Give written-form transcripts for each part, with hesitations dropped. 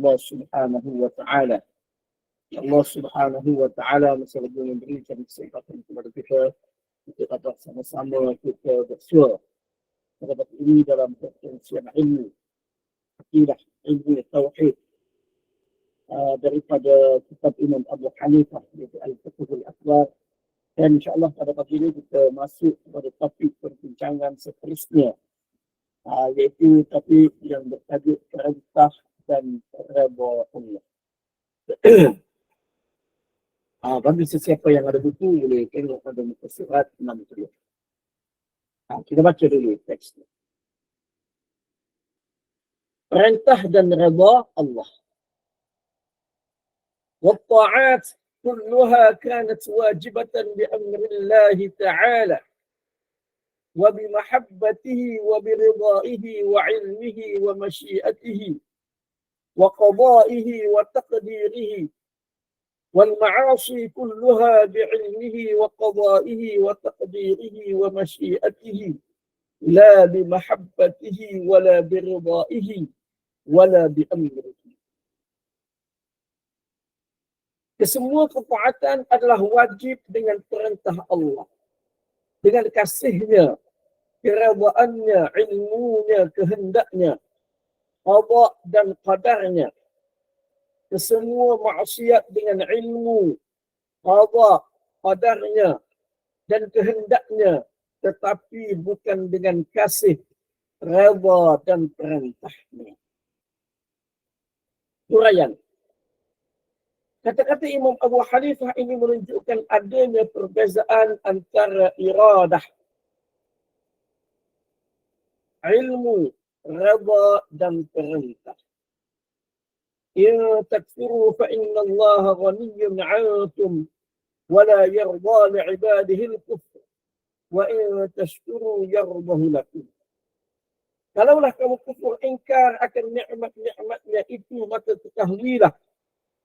Allah Subhanahu wa Ta'ala. Allah Subhanahu wa Ta'ala masih lagi memberikan kesempatan kepada kita untuk dapat sama-sama kita bersua terhadap ini dalam perkongsian ilmu, akidah, ilmu tauhid daripada kitab Imam Abu Hanifah iaitu Al-Fiqhul Akbar. Dan insyaAllah pada pagi ini kita masuk kepada topik perbincangan seterusnya, iaitu topik yang bertajuk perintah dan redha Allah. Bagi sesiapa yang ada buku boleh tengok pada muka surat 60. Kita baca dulu teksnya. Perintah dan redha Allah. Wat-ta'at كلها كانت واجبة بأمر الله تعالى وبمحبته وبرضائه وعلمه ومشيئته وقضائه وتقديره، والمعاصي كلها بعلمه وقضائه وتقديره ومشيئته لا بمحبته ولا برضائه ولا بأمره. Kesemua ketaatan adalah wajib dengan perintah Allah, dengan kasihnya, keredaannya, ilmunya, kehendaknya, qada dan qadarnya. Kesemua maksiat dengan ilmu, qada, qadarnya dan kehendaknya, tetapi bukan dengan kasih, redha dan perintahnya. Huraian. Kata-kata Imam Abu Hanifah ini menunjukkan adanya perbezaan antara iradah, ilmu, redha dan perintah. In takfuru fa inna Allah ghaniyyun 'ankum wa la yarda li'ibadihi al-kufr wa in tashkuru yardahu lakum. Kalaulah kamu kufur ingkar akan nikmat-nikmatnya itu, maka ketahuilah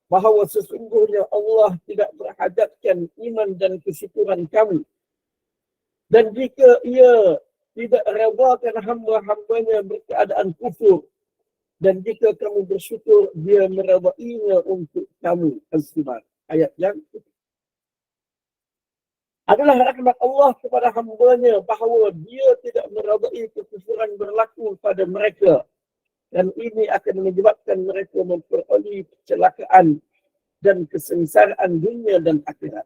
bahawa sesungguhnya Allah tidak berhadapkan iman dan kesyukuran kamu. Dan jika ia tidak redakan hamba-hambanya berkeadaan kufur, dan jika kamu bersyukur, dia meredainya untuk kamu. Az-Zumar. Ayat yang adalah rahmat Allah kepada hambanya bahawa dia tidak meredai kekufuran berlaku pada mereka. Dan ini akan menyebabkan mereka memperoleh kecelakaan dan kesengsaraan dunia dan akhirat.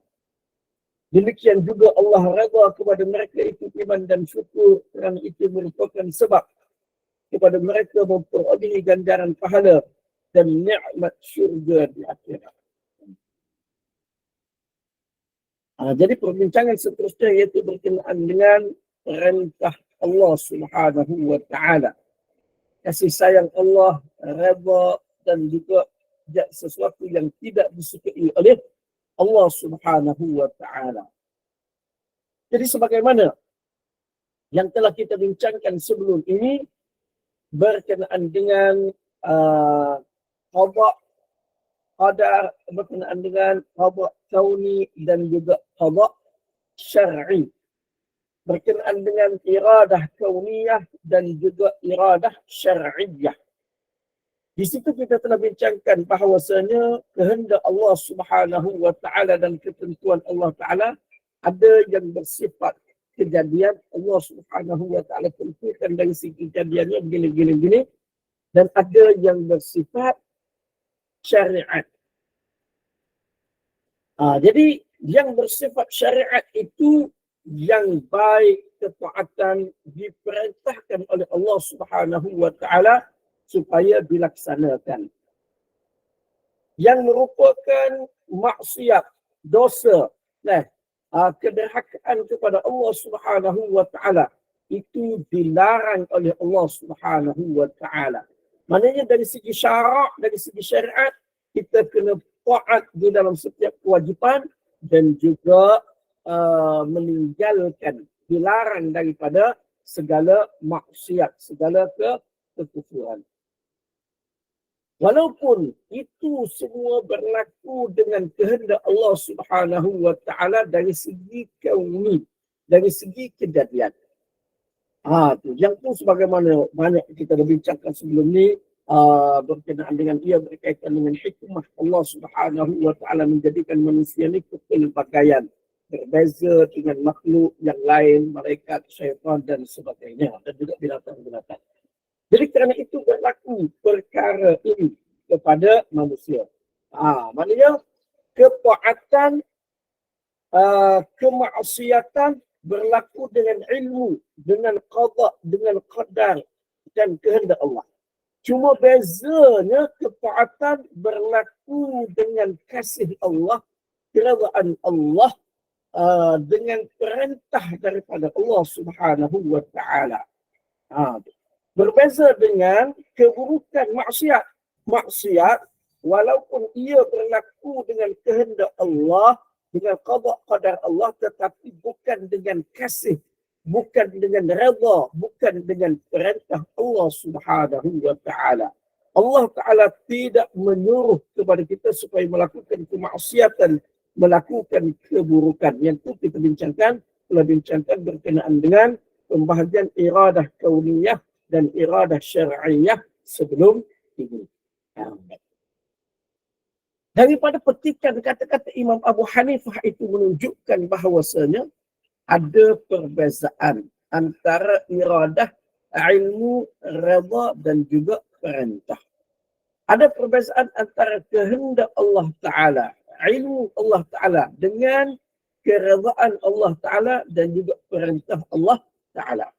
Demikian juga Allah redha kepada mereka itu iman dan syukur, kerana itu merupakan sebab kepada mereka memperoleh ganjaran pahala dan nikmat syurga di akhirat. Jadi perbincangan seterusnya iaitu berkenaan dengan perintah Allah Subhanahu wa Ta'ala. Kasih sayang Allah, redha dan juga sesuatu yang tidak disukai oleh Allah Subhanahu wa Ta'ala. Jadi sebagaimana yang telah kita bincangkan sebelum ini berkenaan dengan qada, qadar, berkenaan dengan qada kauni dan juga qada syar'i. Berkenaan dengan iradah kauniyah dan juga iradah syar'iyah. Di situ kita telah bincangkan bahawasanya kehendak Allah Subhanahu wa Ta'ala dan ketentuan Allah Ta'ala ada yang bersifat kejadian. Allah Subhanahu wa Ta'ala tentukan dari segi kejadiannya begini, dan ada yang bersifat syariat. Jadi yang bersifat syariat itu yang baik, ketaatan diperintahkan oleh Allah Subhanahu wa Ta'ala supaya dilaksanakan. Yang merupakan maksiat, dosa, kederhakaan kepada Allah Subhanahu wa Ta'ala, itu dilarang oleh Allah Subhanahu wa Ta'ala. Maknanya dari segi syarak, dari segi syariat, kita kena taat di dalam setiap kewajipan dan juga meninggalkan, dilarang daripada segala maksiat, segala kekufuran. Walaupun itu semua berlaku dengan kehendak Allah Subhanahu wa Ta'ala dari segi kauni, dari segi kejadian. Yang tu sebagaimana banyak kita dah bincangkan sebelum ni, berkenaan dengan ia berkaitan dengan hikmah Allah Subhanahu wa taala menjadikan manusia ini kepelbagaian, berbeza dengan makhluk yang lain, malaikat, syaitan dan sebagainya, dan juga binatang-binatang. Jadi kerana itu berlaku perkara ini kepada manusia. Maknanya ketaatan, kemaksiatan berlaku dengan ilmu, dengan qada, dengan qadar dan kehendak Allah. Cuma bezanya ketaatan berlaku dengan kasih Allah, keredaan Allah, dengan perintah daripada Allah Subhanahu wa taala. Berbeza dengan keburukan maksiat. Maksiat walaupun ia berlaku dengan kehendak Allah, dengan qada qadar Allah, tetapi bukan dengan kasih, bukan dengan redha, bukan dengan perintah Allah Subhanahu wa taala. Allah taala tidak menyuruh kepada kita supaya melakukan kemaksiatan, melakukan keburukan. Yang itu kita bincangkan berkenaan dengan pembahagian iradah kauniyah dan iradah syar'iyah sebelum ini. Daripada petikan kata-kata Imam Abu Hanifah itu menunjukkan bahawasanya ada perbezaan antara iradah, ilmu, redha dan juga perintah. Ada perbezaan antara kehendak Allah Ta'ala, ilmu Allah Ta'ala dengan keredaan Allah Ta'ala dan juga perintah Allah Ta'ala.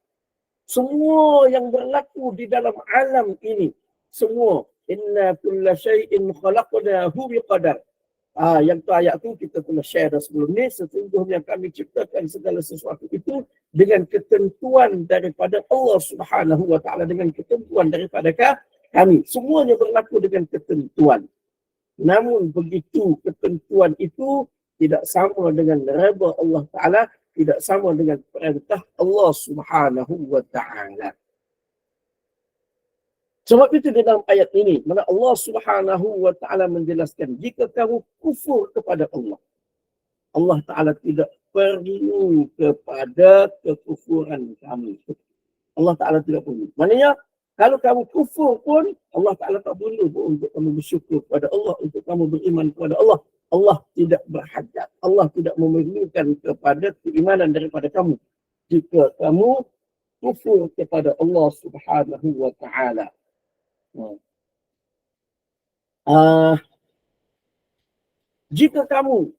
Semua yang berlaku di dalam alam ini, semua, inna kulla syai'in khalaqnahu biqadar. Yang tu ayat tu kita telah share dah sebelum ni. Sesungguhnya kami ciptakan segala sesuatu itu dengan ketentuan daripada Allah Subhanahu wa taala, dengan ketentuan daripada kami. Semuanya berlaku dengan ketentuan. Namun begitu ketentuan itu tidak sama dengan redha Allah Ta'ala, tidak sama dengan perintah Allah Subhanahu wa taala. Sebab itu di dalam ayat ini, mana Allah Subhanahu wa taala menjelaskan, jika kamu kufur kepada Allah, Allah Ta'ala tidak perlu kepada kekufuran kamu. Allah Ta'ala tidak perlu. Maknanya, kalau kamu kufur pun, Allah Ta'ala tak perlu untuk kamu bersyukur kepada Allah, untuk kamu beriman kepada Allah. Allah tidak berhajat. Allah tidak memerlukan kepada keimanan daripada kamu. Jika kamu kufur kepada Allah Subhanahu wa ta'ala. Jika kamu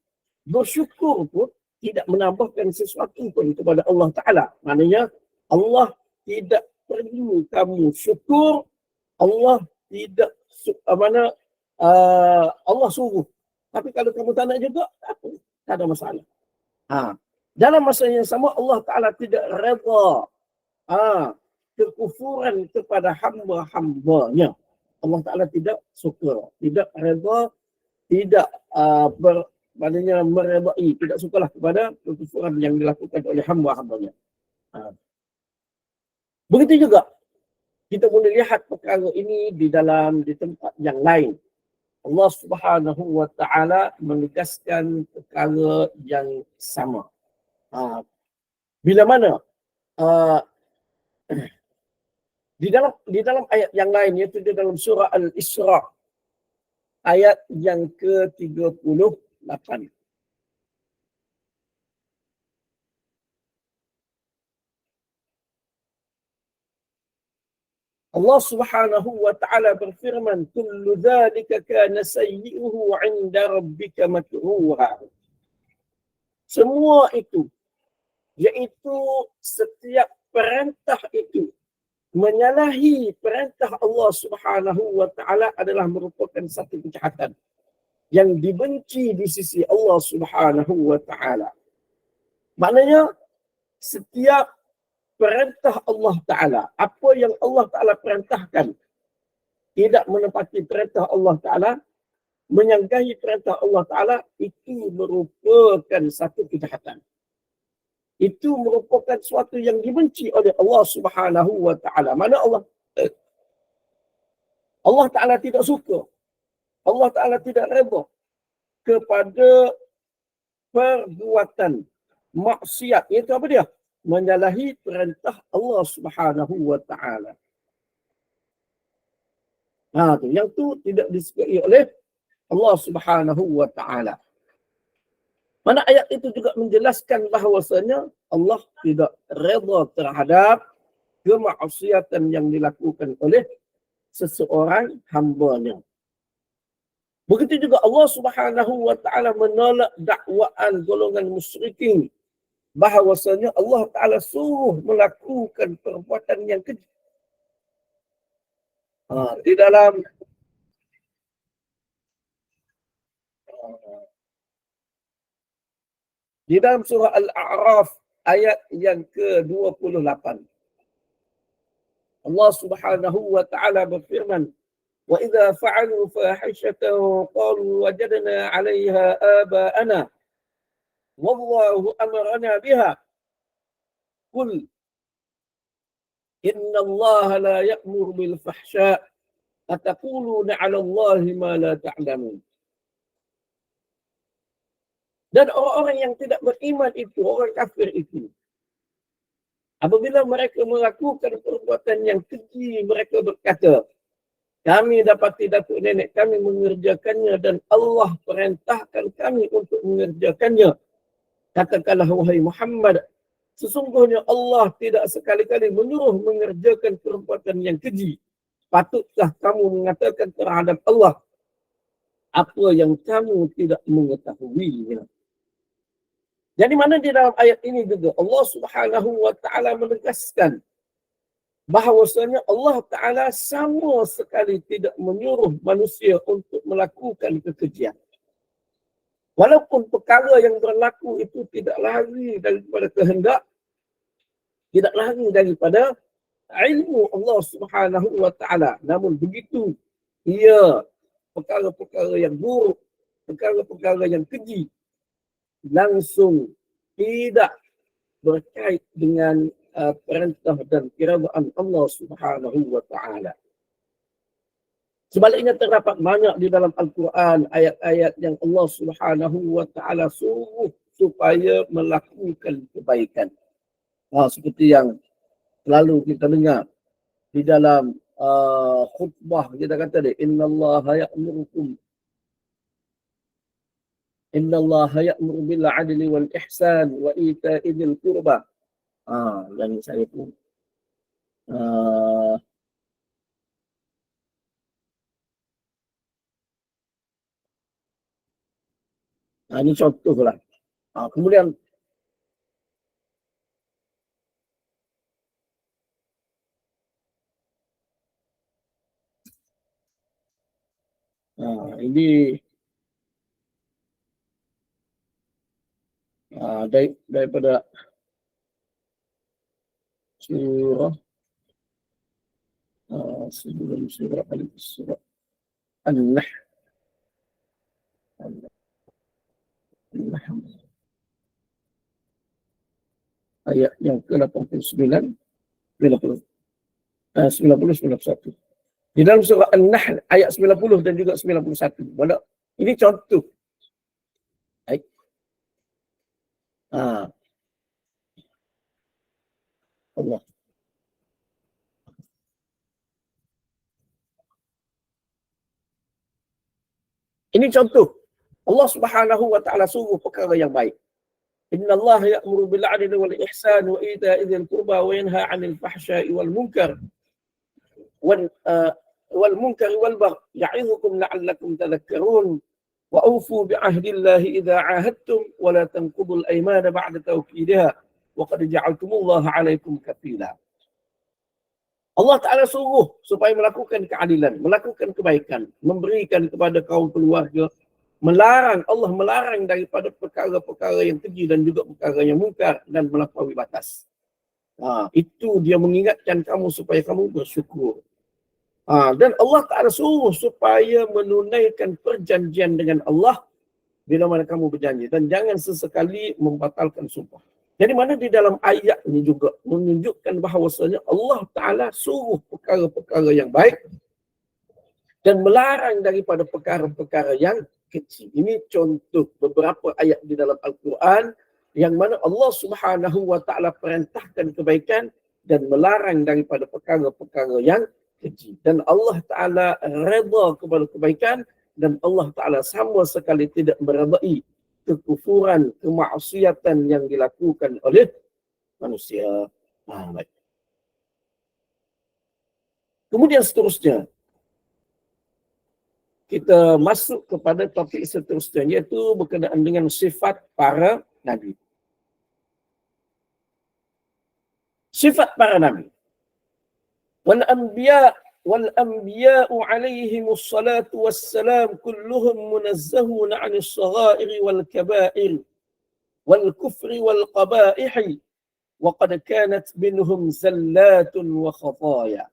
bersyukur pun, tidak menambahkan sesuatu pun kepada Allah Ta'ala. Maknanya, Allah tidak perlu kamu syukur. Allah tidak, Allah suruh. Tapi kalau kamu tak nak juga, tak ada masalah. Dalam masa yang sama, Allah Ta'ala tidak redha kekufuran kepada hamba-hambanya. Allah Ta'ala tidak suka, tidak redha, tidak maknanya meredai, tidak sukalah kepada kekufuran yang dilakukan oleh hamba-hambanya. Begitu juga, kita boleh lihat perkara ini di tempat yang lain. Allah Subhanahu wa taala menegaskan perkara yang sama. Bila mana di dalam ayat yang lain, iaitu di dalam surah Al-Isra ayat yang ke-38. Allah Subhanahu wa taala berfirman, kullu dzalika kana sayyi'uhu 'inda rabbika makruha. Semua itu, iaitu setiap perintah itu, menyalahi perintah Allah Subhanahu wa taala adalah merupakan satu kejahatan yang dibenci di sisi Allah Subhanahu wa taala. Maknanya setiap perintah Allah Ta'ala, apa yang Allah Ta'ala perintahkan, tidak menepati perintah Allah Ta'ala, menyanggahi perintah Allah Ta'ala, itu merupakan satu kejahatan. Itu merupakan sesuatu yang dibenci oleh Allah Subhanahu wa Ta'ala. Mana Allah Ta'ala tidak suka, Allah Ta'ala tidak redha kepada perbuatan maksiat. Itu apa dia? Menyalahi perintah Allah Subhanahu wa taala. Yang tu tidak disukai oleh Allah Subhanahu wa taala. Mana ayat itu juga menjelaskan bahawasanya Allah tidak redha terhadap kemaksiatan yang dilakukan oleh seseorang hamba-Nya. Begitu juga Allah Subhanahu wa taala menolak dakwaan golongan musyrikin bahawasanya Allah taala suruh melakukan perbuatan yang keji. Di dalam surah Al-A'raf ayat yang ke-28. Allah Subhanahu wa taala berfirman, "Wa idza fa'alu fahishatan qalu wajadna 'alayha aba'ana wallahu amarna biha." Qul inna Allah la ya'muru bil fahsya' ataquluna 'ala Allahi ma la ta'lamun. Dan orang-orang yang tidak beriman itu, orang kafir itu, apabila mereka melakukan perbuatan yang keji, mereka berkata, kami dapati datuk nenek kami mengerjakannya dan Allah perintahkan kami untuk mengerjakannya. Katakanlah wahai Muhammad, sesungguhnya Allah tidak sekali-kali menyuruh mengerjakan perbuatan yang keji. Patutkah kamu mengatakan terhadap Allah apa yang kamu tidak mengetahui? Jadi mana di dalam ayat ini juga Allah Subhanahu wa taala menegaskan bahawasanya Allah taala sama sekali tidak menyuruh manusia untuk melakukan kekejian. Walaupun perkara yang berlaku itu tidak lari daripada kehendak, tidak lari daripada ilmu Allah Subhanahu wa taala. Namun begitu ia perkara-perkara yang buruk, perkara-perkara yang keji, langsung tidak berkait dengan perintah dan keredaan Allah Subhanahu wa taala. Sebaliknya terdapat banyak di dalam Al-Quran ayat-ayat yang Allah Subhanahu wa taala suruh supaya melakukan kebaikan. Seperti yang selalu kita dengar di dalam khutbah, kita kata dia, Inna Allah ya'muru bil 'adli wal ihsan wa ita'i dzil qurba. Yang saya pun ini contohlah. Kemudian ini daripada surah sebelum surah An-Nahl. Ayat yang ke-89, 90, 91. Di dalam surah An-Nahl ayat 90 dan juga 91. Mana? Ini contoh. Baik. Allah. Ini contoh. Allah Subhanahu wa taala suruh perkara yang baik. Inna Allah ya'muru bil 'adli wal ihsan wa ita'i dzil qurba wa yanha 'anil fahsya'i wal munkar wal baghi ya'idhukum la'allakum tadhakkarun wa awfu bi 'ahdillahi idza 'ahadtum wa la tanqudul aymana ba'da tawkidiha wa qad ja'altumullaha 'alaikum kafila. Allah Ta'ala suruh supaya melakukan keadilan, melakukan kebaikan, memberikan kepada kaum keluarga, Allah melarang daripada perkara-perkara yang keji dan juga perkara yang mungkar dan melampaui batas. Itu dia mengingatkan kamu supaya kamu bersyukur. Dan Allah Ta'ala suruh supaya menunaikan perjanjian dengan Allah bila mana kamu berjanji. Dan jangan sesekali membatalkan sumpah. Jadi mana di dalam ayat ini juga menunjukkan bahawasanya Allah Ta'ala suruh perkara-perkara yang baik dan melarang daripada perkara-perkara yang kecil. Ini contoh beberapa ayat di dalam Al-Quran yang mana Allah Subhanahu wa Ta'ala perintahkan kebaikan dan melarang daripada perkara-perkara yang keji. Dan Allah Ta'ala redha kepada kebaikan, dan Allah Ta'ala sama sekali tidak meredai kekufuran, kemaksiatan yang dilakukan oleh manusia. Baik. Kemudian seterusnya, kita masuk kepada topik seterusnya, iaitu berkenaan dengan sifat para Nabi. Sifat para Nabi. وَالْأَنْبِيَاءُ عَلَيْهِمُ الصَّلَاةُ وَالسَّلَامُ كُلُّهُمْ مُنَزَّهُونَ عَنِ الصَّغَائِرِ وَالْكَبَائِرِ وَالْكُفْرِ وَالْقَبَائِحِ وَقَدْ كَانَتْ مِنْهُمْ زَلَّاتٌ وَخَطَايَا.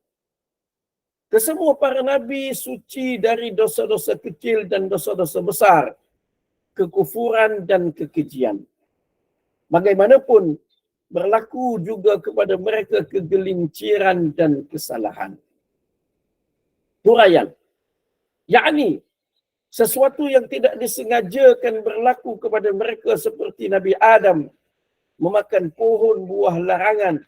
Kesemua para Nabi suci dari dosa-dosa kecil dan dosa-dosa besar, kekufuran dan kekejian. Bagaimanapun, berlaku juga kepada mereka kegelinciran dan kesalahan. Huraian, yakni sesuatu yang tidak disengajakan berlaku kepada mereka seperti Nabi Adam memakan pohon buah larangan,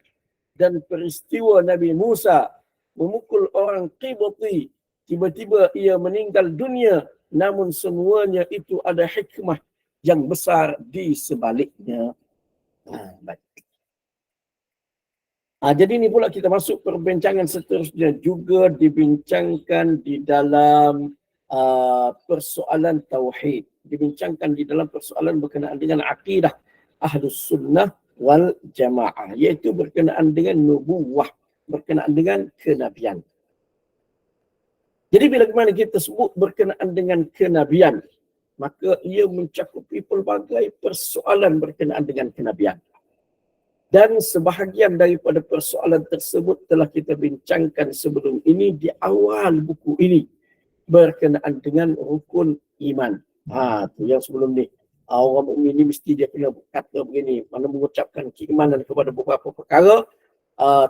dan peristiwa Nabi Musa memukul orang Qibti, tiba-tiba ia meninggal dunia, namun semuanya itu ada hikmah yang besar di sebaliknya. Baik. Jadi ini pula kita masuk perbincangan seterusnya, juga dibincangkan di dalam persoalan tauhid, dibincangkan di dalam persoalan berkenaan dengan akidah Ahlus Sunnah wal Jamaah, iaitu berkenaan dengan nubuwah, berkenaan dengan kenabian. Jadi bila mana kita sebut berkenaan dengan kenabian, maka ia mencakupi pelbagai persoalan berkenaan dengan kenabian. Dan sebahagian daripada persoalan tersebut telah kita bincangkan sebelum ini di awal buku ini, berkenaan dengan rukun iman. Tu yang sebelum ni. Orang mukmin ni mesti dia kena kata begini, mana mengucapkan keimanan kepada beberapa perkara,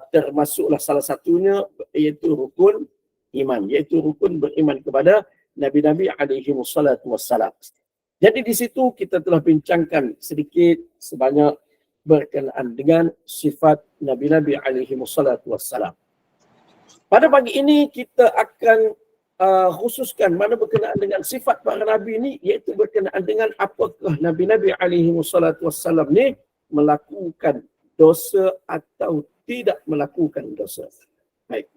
termasuklah salah satunya iaitu rukun iman, iaitu rukun beriman kepada Nabi-Nabi alaihi wassalatu wassalam. Jadi di situ kita telah bincangkan sedikit sebanyak berkenaan dengan sifat Nabi-Nabi alaihi wassalatu wassalam. Pada pagi ini kita akan khususkan mana berkenaan dengan sifat para Nabi ini, iaitu berkenaan dengan apakah Nabi-Nabi alaihi wassalatu wassalam ni melakukan dosa atau tidak melakukan dosa. Baik.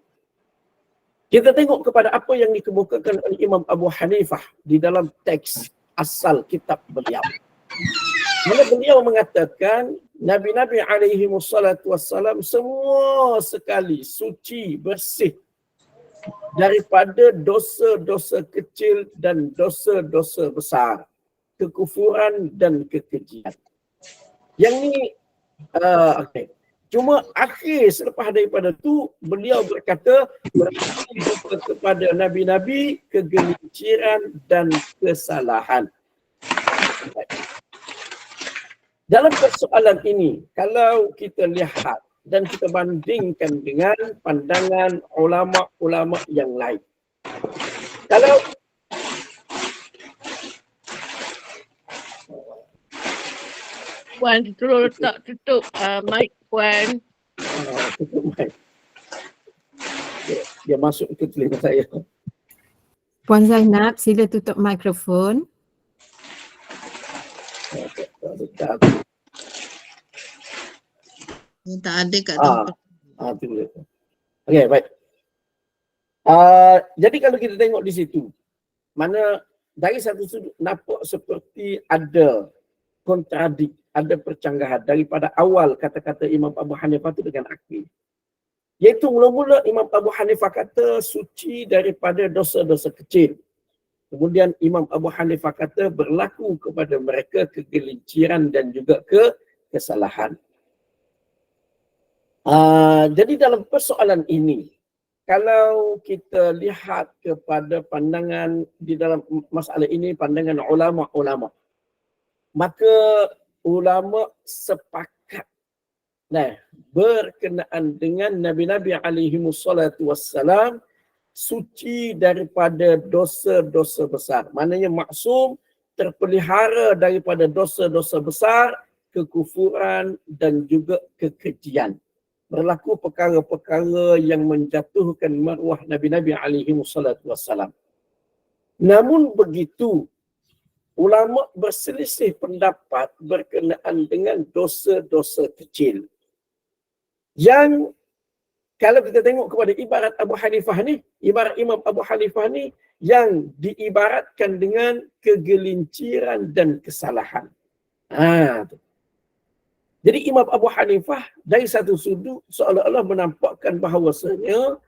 Kita tengok kepada apa yang dikemukakan oleh Imam Abu Hanifah di dalam teks asal kitab beliau. Mana beliau mengatakan Nabi-Nabi alaihi wassalatu wassalam semua sekali suci, bersih daripada dosa-dosa kecil dan dosa-dosa besar, kekufuran dan kekejian. Yang ni okay. Cuma akhir selepas daripada tu beliau berkata berlaku kepada Nabi-Nabi kegelinciran dan kesalahan. Dalam persoalan ini, kalau kita lihat dan kita bandingkan dengan pandangan ulama-ulama yang lain. Kalau Puan terus letak tutup mic Puan. Tutup mic. Dia masuk ke telinga saya. Puan Zainab, sila tutup mikrofon. Tak ada kat tempat. Okey, baik. Jadi kalau kita tengok di situ, mana dari satu sudut nampak seperti ada kontradik, ada percanggahan daripada awal kata-kata Imam Abu Hanifah itu dengan akhir. Iaitu mula-mula Imam Abu Hanifah kata suci daripada dosa-dosa kecil. Kemudian Imam Abu Hanifah kata berlaku kepada mereka kegelinciran dan juga kesalahan. Jadi dalam persoalan ini, kalau kita lihat kepada pandangan di dalam masalah ini, pandangan ulama-ulama, maka ulama sepakat berkenaan dengan Nabi-Nabi alaihi wassalatu wassalam suci daripada dosa-dosa besar. Maknanya maksum, terpelihara daripada dosa-dosa besar, kekufuran dan juga kekejian. berlaku perkara-perkara yang menjatuhkan maruah Nabi-Nabi alaihi wassalam. Namun begitu, ulama berselisih pendapat berkenaan dengan dosa-dosa kecil. Yang kalau kita tengok kepada ibarat Abu Hanifah ni, ibarat Imam Abu Hanifah ni yang diibaratkan dengan kegelinciran dan kesalahan. Jadi Imam Abu Hanifah dari satu sudut seolah-olah menampakkan bahawasanya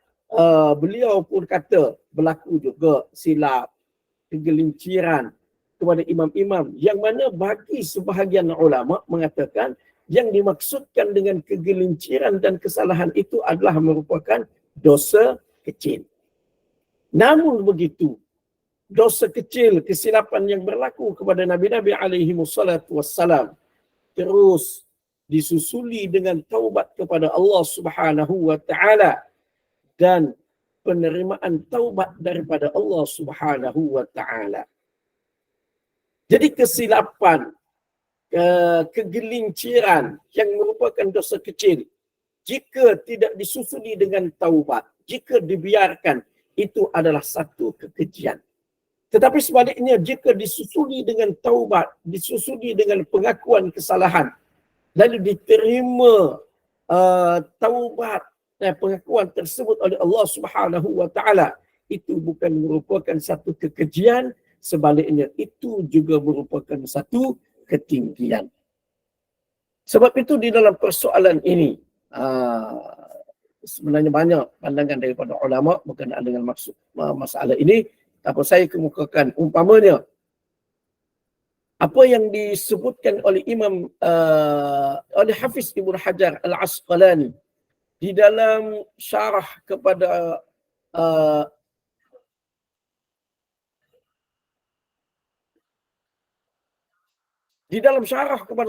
beliau pun kata berlaku juga silap, kegelinciran kepada imam-imam, yang mana bagi sebahagian ulama mengatakan yang dimaksudkan dengan kegelinciran dan kesalahan itu adalah merupakan dosa kecil. Namun begitu, dosa kecil, kesilapan yang berlaku kepada Nabi-Nabi alaihi wassalam terus disusuli dengan taubat kepada Allah Subhanahu wa taala dan penerimaan taubat daripada Allah Subhanahu wa taala. Jadi kesilapan, kegelinciran yang merupakan dosa kecil, jika tidak disusuli dengan taubat, jika dibiarkan, itu adalah satu kekejian. Tetapi sebaliknya, jika disusuli dengan taubat, disusuli dengan pengakuan kesalahan, lalu diterima taubat dan pengakuan tersebut oleh Allah Subhanahu wa taala, itu bukan merupakan satu kekejian, sebaliknya itu juga merupakan satu ketinggian. Sebab itu di dalam persoalan ini sebenarnya banyak pandangan daripada ulama berkenaan dengan maksud masalah ini. Apa saya kemukakan umpamanya apa yang disebutkan oleh Imam oleh Hafiz Ibnu Hajar Al-Asqalani di dalam syarah kepada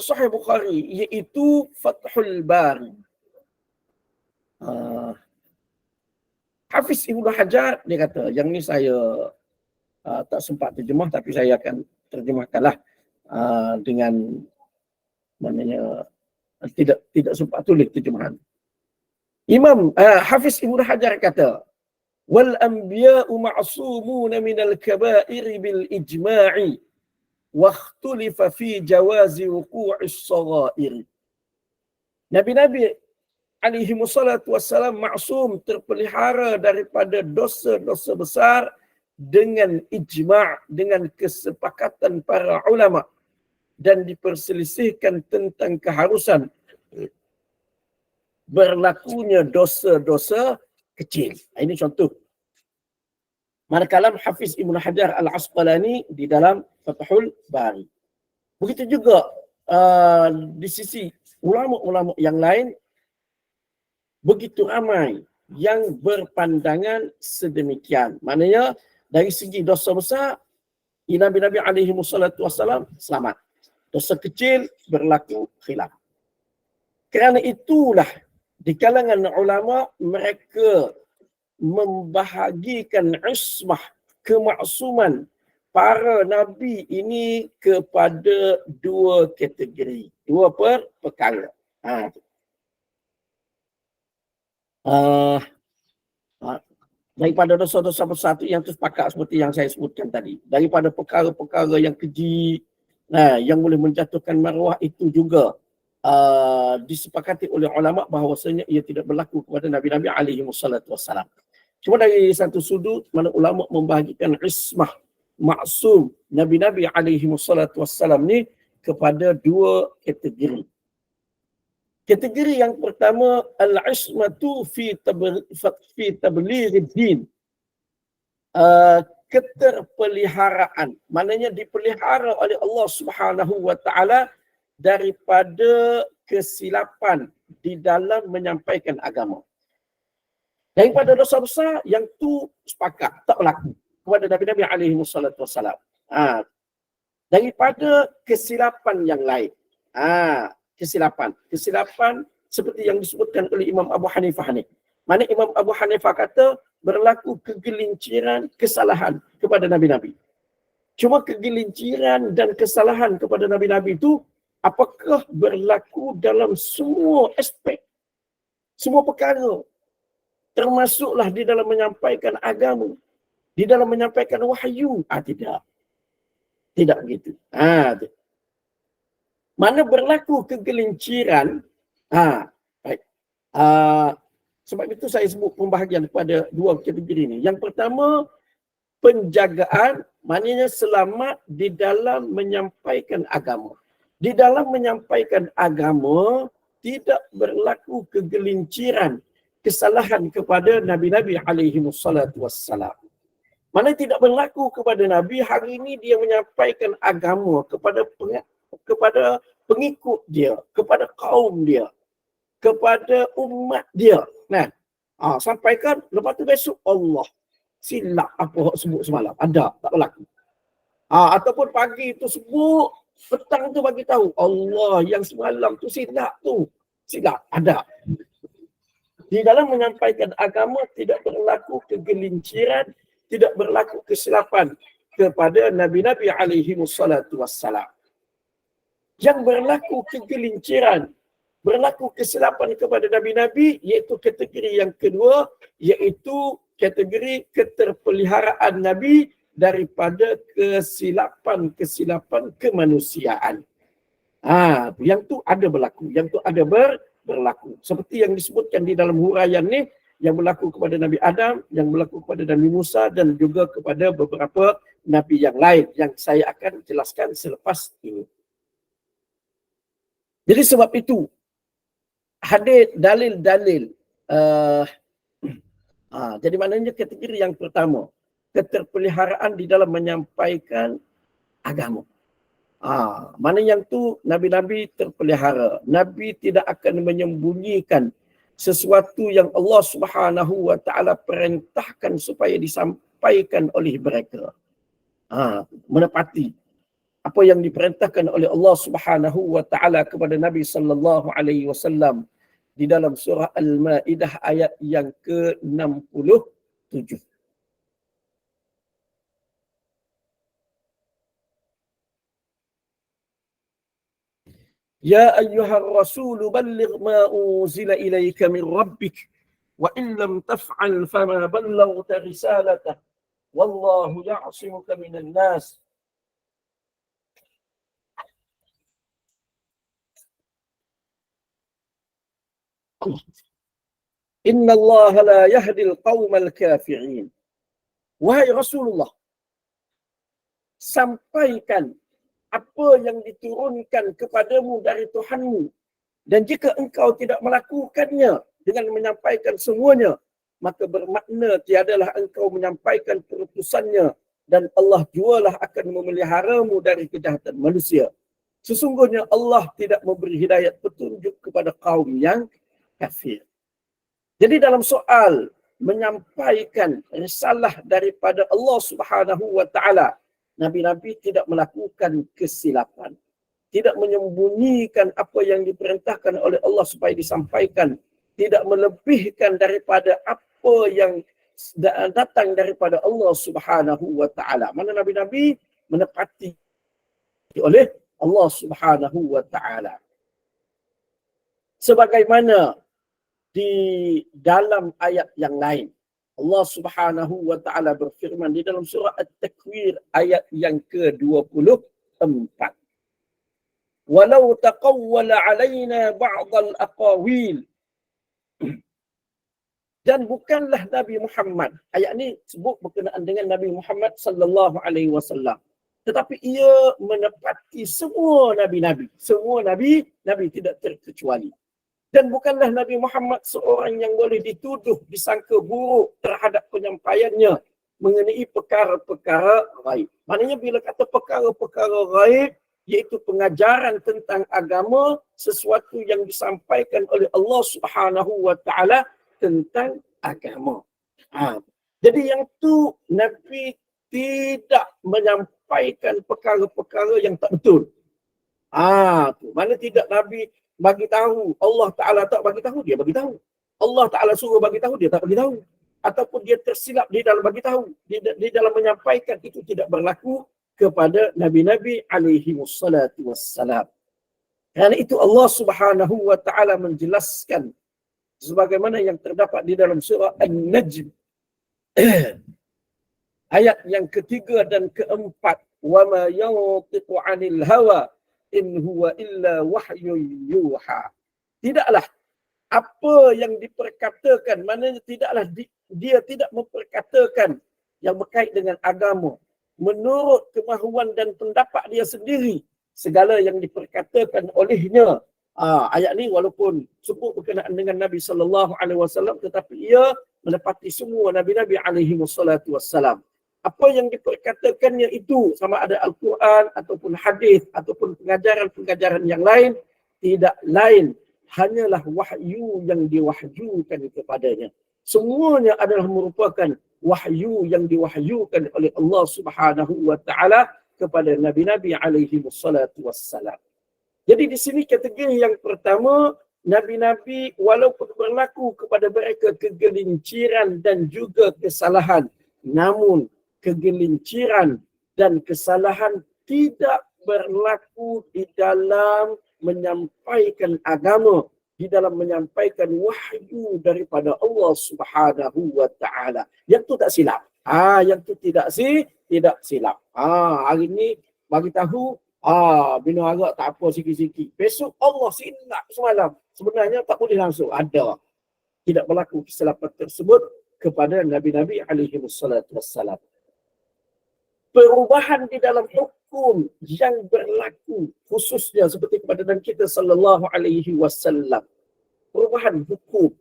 Sahih Bukhari, iaitu Fathul Bari. Hafiz Ibnu Hajar dia kata, yang ni saya tak sempat terjemah, tapi saya akan terjemahkanlah dengan maknanya tidak sempat tulis terjemahan. Imam Hafiz Ibnu Hajar kata, wal anbiya'u ma'sumuna minal kaba'iri bil ijma'i wa ikhtulifa fi jawazi wuqu'is saghair. Nabi-nabi alaihi wassalam maksum, terpelihara daripada dosa-dosa besar dengan ijma', dengan kesepakatan para ulama, dan diperselisihkan tentang keharusan berlakunya dosa-dosa kecil. Ini contoh. Manakala Hafiz Ibnu Hajar Al-Asqalani di dalam Fathul Bari. Begitu juga di sisi ulama-ulama yang lain, begitu ramai yang berpandangan sedemikian. Maknanya dari segi dosa besar, Nabi-Nabi alaihi wassalam selamat. Dosa kecil berlaku khilaf. Kerana itulah di kalangan ulama mereka membahagikan ismah, kemaksuman para nabi ini kepada dua kategori, dua perkara. Daripada dosa-dosa besar itu yang tersepakat seperti yang saya sebutkan tadi. Daripada perkara-perkara yang keji, yang boleh menjatuhkan maruah, itu juga disepakati oleh ulama bahawasanya ia tidak berlaku kepada Nabi-Nabi alaihi wassalam. Cuma dari satu sudut, mana ulama membahagikan ismah, maksum Nabi-Nabi alaihi wassalam ni kepada dua kategori. Kategori yang pertama, al-ismatu fi tabligh din. Keterpeliharaan, maknanya dipelihara oleh Allah Subhanahu wa taala daripada kesilapan di dalam menyampaikan agama. Daripada dosa besar yang tu sepakat tak berlaku kepada Nabi-Nabi alaihi wassalam. Daripada kesilapan yang lain. Kesilapan seperti yang disebutkan oleh Imam Abu Hanifah ni. Mana Imam Abu Hanifah kata berlaku kegelinciran, kesalahan kepada Nabi-Nabi. Cuma kegelinciran dan kesalahan kepada Nabi-Nabi itu apakah berlaku dalam semua aspek Semua perkara. Termasuklah di dalam menyampaikan agama. Di dalam menyampaikan wahyu. Tidak. Tidak begitu. Mana berlaku kegelinciran. Baik. Sebab itu saya sebut pembahagian pada dua kategori ini. Yang pertama, penjagaan, maknanya selamat di dalam menyampaikan agama. Di dalam menyampaikan agama, tidak berlaku kegelinciran, kesalahan kepada Nabi-Nabi alaihi wassalatu wassalam. Mana tidak berlaku kepada Nabi, hari ini dia menyampaikan agama kepada pengikut dia, kepada kaum dia, kepada umat dia. Nah, sampaikan, lepas tu besok Allah silap apa sebut semalam. Ada, tak berlaku. Ataupun pagi tu sebut, petang tu bagi tahu Allah yang semalam tu silap tu. Silap, ada. Di dalam menyampaikan agama tidak berlaku kegelinciran, tidak berlaku kesilapan kepada Nabi-Nabi alaihi wassalatu wassalam. Yang berlaku kegelinciran, berlaku kesilapan kepada Nabi-Nabi, iaitu kategori yang kedua, iaitu kategori keterpeliharaan Nabi daripada kesilapan-kesilapan kemanusiaan. Yang tu ada berlaku, yang tu ada berlaku. Seperti yang disebutkan di dalam huraian ni, yang berlaku kepada Nabi Adam, yang berlaku kepada Nabi Musa dan juga kepada beberapa Nabi yang lain yang saya akan jelaskan selepas ini. Jadi sebab itu, hadir dalil-dalil. Jadi maknanya kategori yang pertama, keterpeliharaan di dalam menyampaikan agama. Mana yang tu Nabi-Nabi terpelihara. Nabi tidak akan menyembunyikan sesuatu yang Allah Subhanahu wa taala perintahkan supaya disampaikan oleh mereka. Menepati apa yang diperintahkan oleh Allah Subhanahu wa taala kepada Nabi sallallahu alaihi wasallam di dalam surah Al-Maidah ayat yang ke-67. Ya ayyuhar rasul balligh ma unzila ilayka min rabbik wa in lam taf'al fama ballaghta risalatah wallahu ya'simuka minan nas. Inna Allah la yahdi al-qawmal kafirin. Wahai Rasulullah, sampaikan apa yang diturunkan kepadamu dari Tuhanmu. Dan jika engkau tidak melakukannya dengan menyampaikan semuanya, maka bermakna tiadalah engkau menyampaikan keputusannya dan Allah jualah akan memeliharamu dari kejahatan manusia. Sesungguhnya Allah tidak memberi hidayat petunjuk kepada kaum yang kafir. Jadi dalam soal menyampaikan risalah daripada Allah Subhanahu wa taala, Nabi-Nabi tidak melakukan kesilapan. Tidak menyembunyikan apa yang diperintahkan oleh Allah supaya disampaikan. Tidak melebihkan daripada apa yang datang daripada Allah Subhanahu wa taala. Mana Nabi-Nabi menepati oleh Allah Subhanahu wa taala. Sebagaimana di dalam ayat yang lain, Allah Subhanahu wa taala berfirman di dalam surah At-Takwir ayat yang ke-24. Walau taqawwala alaina ba'dal aqawil. Dan bukanlah Nabi Muhammad. Ayat ni sebut berkenaan dengan Nabi Muhammad sallallahu alaihi wasallam. Tetapi ia menepati semua nabi-nabi. Semua nabi tidak terkecuali. Dan bukanlah Nabi Muhammad seorang yang boleh dituduh, disangka buruk terhadap penyampaiannya mengenai perkara-perkara gaib. Maknanya bila kata perkara-perkara gaib, iaitu pengajaran tentang agama, sesuatu yang disampaikan oleh Allah Subhanahu wa taala tentang agama. Jadi yang tu Nabi tidak menyampaikan perkara-perkara yang tak betul. Mana tidak Nabi bagi tahu, Allah Ta'ala tak bagi tahu, dia bagi tahu. Allah Ta'ala suruh bagi tahu, dia tak bagi tahu. Ataupun dia tersilap di dalam bagi tahu, di dalam menyampaikan, itu tidak berlaku kepada Nabi-Nabi alaihi wassalam. Kerana itu Allah Subhanahu wa Ta'ala menjelaskan sebagaimana yang terdapat di dalam surah An-Najm ayat yang ketiga dan keempat, wa ma yantiqu 'anil hawa in huwa illa wahyun yuha. Tidaklah apa yang diperkatakan, maknanya tidaklah dia tidak memperkatakan yang berkait dengan agama menurut kemahuan dan pendapat dia sendiri. Segala yang diperkatakan olehnya. Ayat ni walaupun sebut berkenaan dengan Nabi SAW, tetapi ia menepati semua Nabi-Nabi alaihi wassalatu wassalam. Apa yang diperkatakannya itu, sama ada Al-Quran ataupun hadis ataupun pengajaran-pengajaran yang lain, tidak lain hanyalah wahyu yang diwahyukan kepadanya. Semuanya adalah merupakan wahyu yang diwahyukan oleh Allah Subhanahu wa taala kepada Nabi-Nabi alaihi wassalatu wassalam. Jadi di sini kategori yang pertama, Nabi-Nabi walaupun berlaku kepada mereka kegelinciran dan juga kesalahan, namun kegelinciran dan kesalahan tidak berlaku di dalam menyampaikan agama, di dalam menyampaikan wahyu daripada Allah Subhanahu wa taala. Yang tu tak silap. Yang tu tidak silap. Hari ni bagi tahu bina agak tak apa sikit-sikit. Besok Allah silap semalam. Sebenarnya tak boleh langsung. Ada. Tidak berlaku kesilapan tersebut kepada Nabi-Nabi alaihi wassalatu wassalam. Perubahan di dalam hukum yang berlaku khususnya seperti kepada Nabi kita sallallahu alaihi wasallam. Perubahan hukum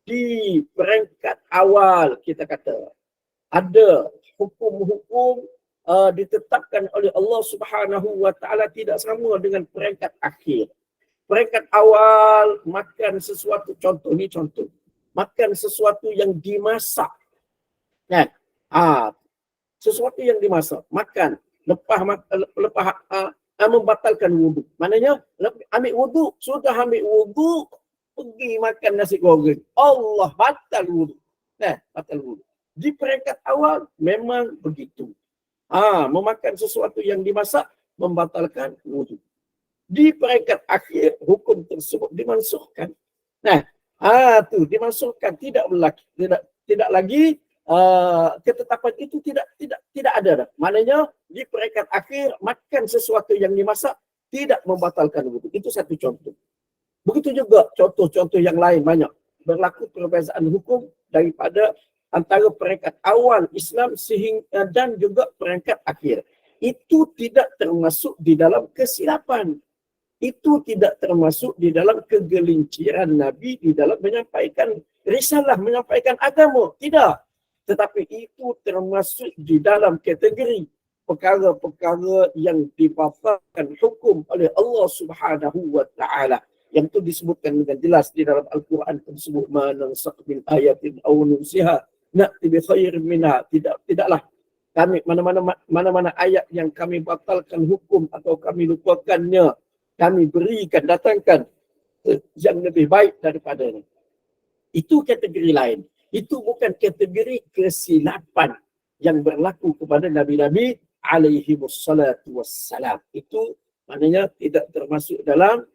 di peringkat awal kita kata ada hukum-hukum ditetapkan oleh Allah Subhanahu wa taala tidak sama dengan peringkat akhir. Peringkat awal makan sesuatu, contoh ni contoh. Makan sesuatu yang dimasak. Kan? Sesuatu yang dimasak, makan, lepas membatalkan wudu. Maknanya ambil wudu, sudah ambil wudu, pergi makan nasi goreng. Allah batal wudu. Batal wudu. Di peringkat awal memang begitu. Memakan sesuatu yang dimasak membatalkan wudu. Di peringkat akhir hukum tersebut dimansuhkan. Dimansuhkan, tidak lagi ketetapan itu tidak ada. Maknanya di peringkat akhir makan sesuatu yang dimasak tidak membatalkan wudu. Itu satu contoh. Begitu juga contoh-contoh yang lain banyak. Berlaku perbezaan hukum daripada antara peringkat awal Islam sehingga dan juga peringkat akhir. Itu tidak termasuk di dalam kesilapan. Itu tidak termasuk di dalam kegelinciran Nabi di dalam menyampaikan risalah, menyampaikan agama. Tidak. Tetapi itu termasuk di dalam kategori perkara-perkara yang dibatalkan hukum oleh Allah Subhanahu wa taala. Yang itu disebutkan dengan jelas di dalam Al-Quran tersebut, ma nansakh min ayatin aw nunsiha na'ti bi khairin minha. Tidaklah kami mana-mana ayat yang kami batalkan hukum atau kami lupakannya, kami berikan, datangkan yang lebih baik daripadanya. Itu kategori lain. Itu bukan kategori kesilapan yang berlaku kepada Nabi-Nabi alaihi wassalatu wassalam. Itu maknanya tidak termasuk dalam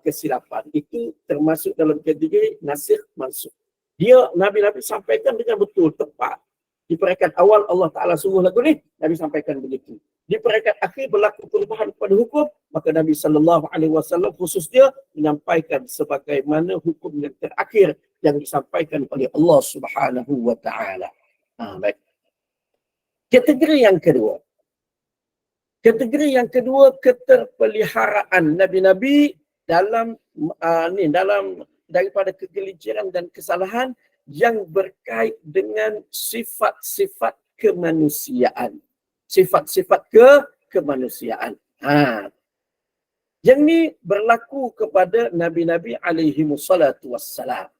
kesilapan. Itu termasuk dalam kategori nasikh mansukh. Dia Nabi-Nabi sampaikan dengan betul, tepat. Di peringkat awal Allah Ta'ala suruh lagu ni, Nabi sampaikan begitu. Di peringkat akhir berlaku perubahan pada hukum, maka Nabi SAW khususnya menyampaikan sebagaimana hukum yang terakhir yang disampaikan oleh Allah Subhanahu wa taala. Baik. Kategori yang kedua. Kategori yang kedua, keterpeliharaan Nabi-Nabi dalam daripada kegelinciran dan kesalahan yang berkait dengan sifat-sifat kemanusiaan. Sifat-sifat kemanusiaan. Yang ni berlaku kepada Nabi-Nabi alaihi wassalatu wassalam.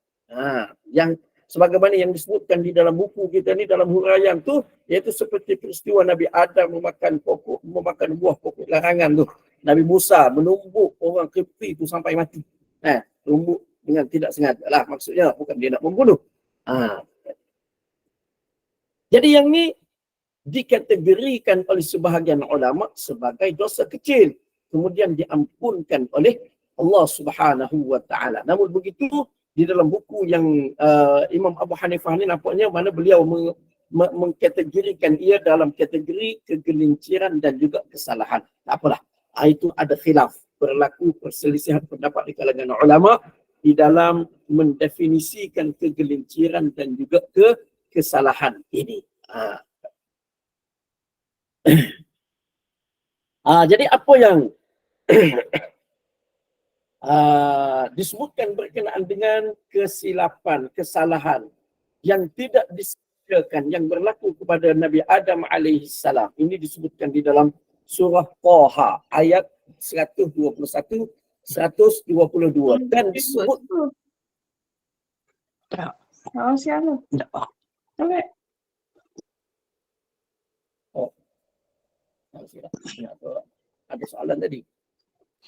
Yang sebagaimana yang disebutkan di dalam buku kita ni, dalam huraian tu, iaitu seperti peristiwa Nabi Adam memakan buah pokok larangan tu. Nabi Musa menumbuk orang Qibti tu sampai mati. Tumbuk dengan tidak sengaja lah, maksudnya bukan dia nak membunuh. Jadi yang ni dikategorikan oleh sebahagian ulama sebagai dosa kecil, kemudian diampunkan oleh Allah Subhanahu wa taala. Namun begitu di dalam buku yang Imam Abu Hanifah ni nampaknya mana beliau mengkategorikan ia dalam kategori kegelinciran dan juga kesalahan. Tak apalah. Itu ada khilaf, berlaku perselisihan pendapat di kalangan ulama di dalam mendefinisikan kegelinciran dan juga kesalahan ini. Jadi apa yang disebutkan berkenaan dengan kesilapan, kesalahan yang tidak disediakan yang berlaku kepada Nabi Adam alaihissalam. Ini disebutkan di dalam surah Taha ayat 121, 122 dan disebut siapa? ada soalan tadi.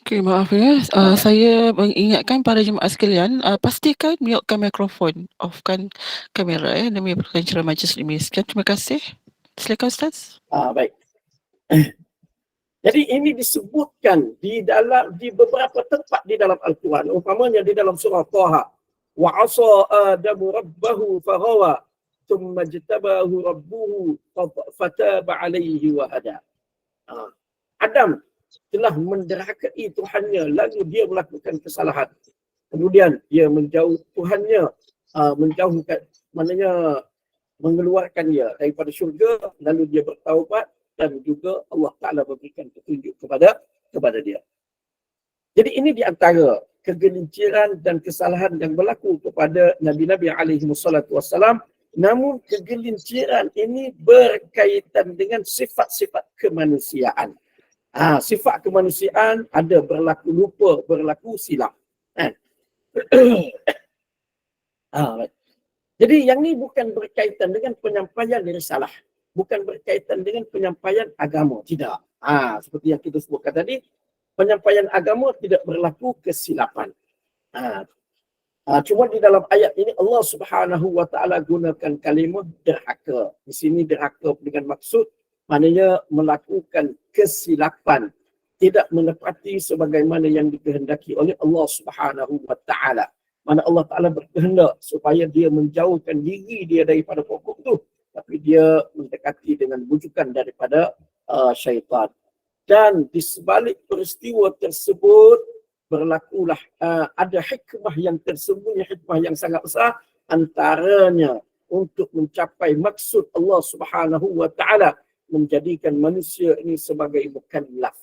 Okey, maaf ya. Saya mengingatkan para jemaah sekalian, pastikan mute-kan mikrofon, off-kan kamera demi kelancaran majlis ini. Sekian, terima kasih. Silakan Ustaz. Baik. Jadi ini disebutkan di beberapa tempat di dalam Al-Quran. Umpamanya di dalam surah Taha. Wa 'asa Adamu rabbahu faghawa thumma jtabahu rabbuhu fataba 'alaihi wa hada. Adam telah menderhakai Tuhannya lalu dia melakukan kesalahan. Kemudian dia menjauh Tuhannya, menjauhkan, maknanya mengeluarkan dia daripada syurga, lalu dia bertaubat dan juga Allah Ta'ala memberikan petunjuk kepada dia. Jadi ini di antara kegelinciran dan kesalahan yang berlaku kepada Nabi-Nabi alaihi wassalatu wassalam. Namun kegelinciran ini berkaitan dengan sifat-sifat kemanusiaan. Sifat kemanusiaan ada berlaku lupa, berlaku silap. Jadi yang ni bukan berkaitan dengan penyampaian risalah, bukan berkaitan dengan penyampaian agama, tidak. Seperti yang kita sebutkan tadi, penyampaian agama tidak berlaku kesilapan. Cuma di dalam ayat ini Allah Subhanahu wa taala gunakan kalimah derhaka. Di sini derhaka dengan maksud maknanya melakukan kesilapan, tidak menepati sebagaimana yang dikehendaki oleh Allah Subhanahu wa taala. Mana Allah Taala berkehendak supaya dia menjauhkan diri dia daripada pokok itu, tapi dia mendekati dengan bujukan daripada syaitan. Dan di sebalik peristiwa tersebut berlakulah ada hikmah yang tersembunyi, hikmah yang sangat besar, antaranya untuk mencapai maksud Allah Subhanahu wa taala menjadikan manusia ini sebagai mukallaf,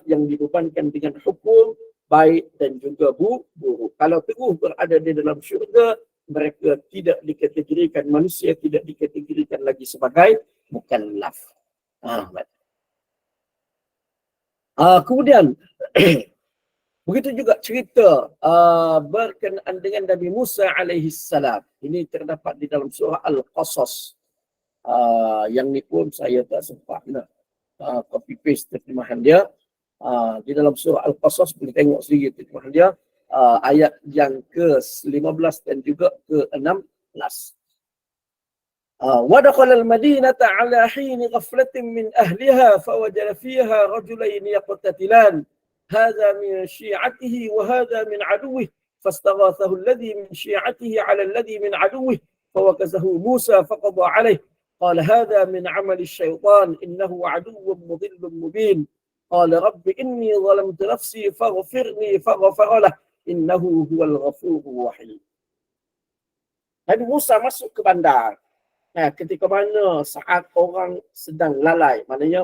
yang dibebankan dengan hukum baik dan juga buruk. Kalau terus berada di dalam syurga, mereka tidak dikategorikan, manusia tidak dikategorikan lagi sebagai mukallaf. Kemudian begitu juga cerita berkenaan dengan Nabi Musa alaihissalam. Ini terdapat di dalam surah Al-Qasas. Yang ni pun saya tak sempat nak copy paste terjemahan dia. Di dalam surah Al-Qasas boleh tengok sendiri terjemahan dia, ayat yang ke-15 dan juga ke-16. ودخل المدينة على حين غفلة من أهلها فوجد فيها رجلين يقتتلان هذا من شيعته وهذا من عدوه فاستغاثه الذي من شيعته على الذي من عدوه فوكزه موسى فقضى عليه قال هذا من عمل الشيطان إنه عدو مضل مبين قال رب إني ظلمت نفسي فاغفرني فغفر له إنه هو الغفور الرحيم. Nabi Musa masuk ke bandar. Ketika mana saat orang sedang lalai, maknanya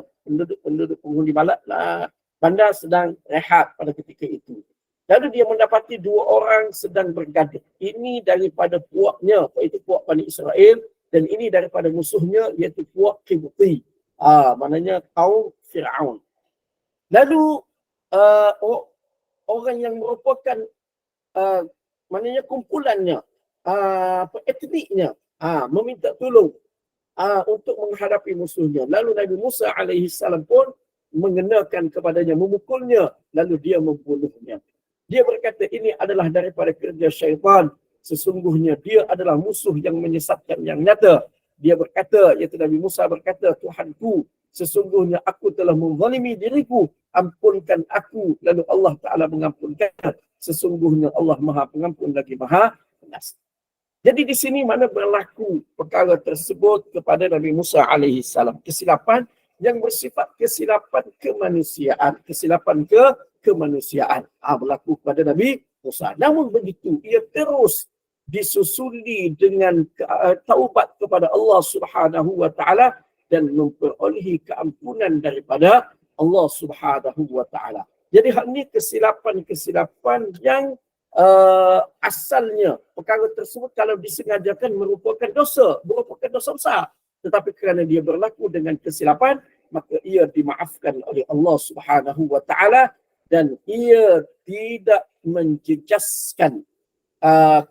penduduk penghuni bandar sedang rehat pada ketika itu. Lalu dia mendapati dua orang sedang bergaduh. Ini daripada puaknya, iaitu puak Bani Israel, dan ini daripada musuhnya, iaitu puak Qibti, maknanya kaum Fir'aun. Lalu orang yang merupakan maknanya kumpulannya, etniknya, meminta tolong untuk menghadapi musuhnya. Lalu Nabi Musa alaihissalam pun mengenakan kepadanya, memukulnya, lalu dia membunuhnya. Dia berkata ini adalah daripada kerja syaitan. Sesungguhnya dia adalah musuh yang menyesatkan yang nyata. Dia berkata, iaitu Nabi Musa berkata, Tuhanku, sesungguhnya aku telah menzalimi diriku, ampunkan aku. Lalu Allah Ta'ala mengampunkan. Sesungguhnya Allah Maha Pengampun lagi Maha Pengasih. Jadi di sini mana berlaku perkara tersebut kepada Nabi Musa alaihi salam. Kesilapan yang bersifat kesilapan kemanusiaan. Kesilapan kemanusiaan. Berlaku kepada Nabi Musa. Namun begitu, ia terus disusuli dengan taubat kepada Allah Subhanahu wa Ta'ala dan memperolehi keampunan daripada Allah Subhanahu wa Ta'ala. Jadi hal ini kesilapan-kesilapan yang asalnya perkara tersebut kalau disengajakan merupakan dosa besar. Tetapi kerana dia berlaku dengan kesilapan, maka ia dimaafkan oleh Allah Subhanahu wa Ta'ala dan ia tidak menjejaskan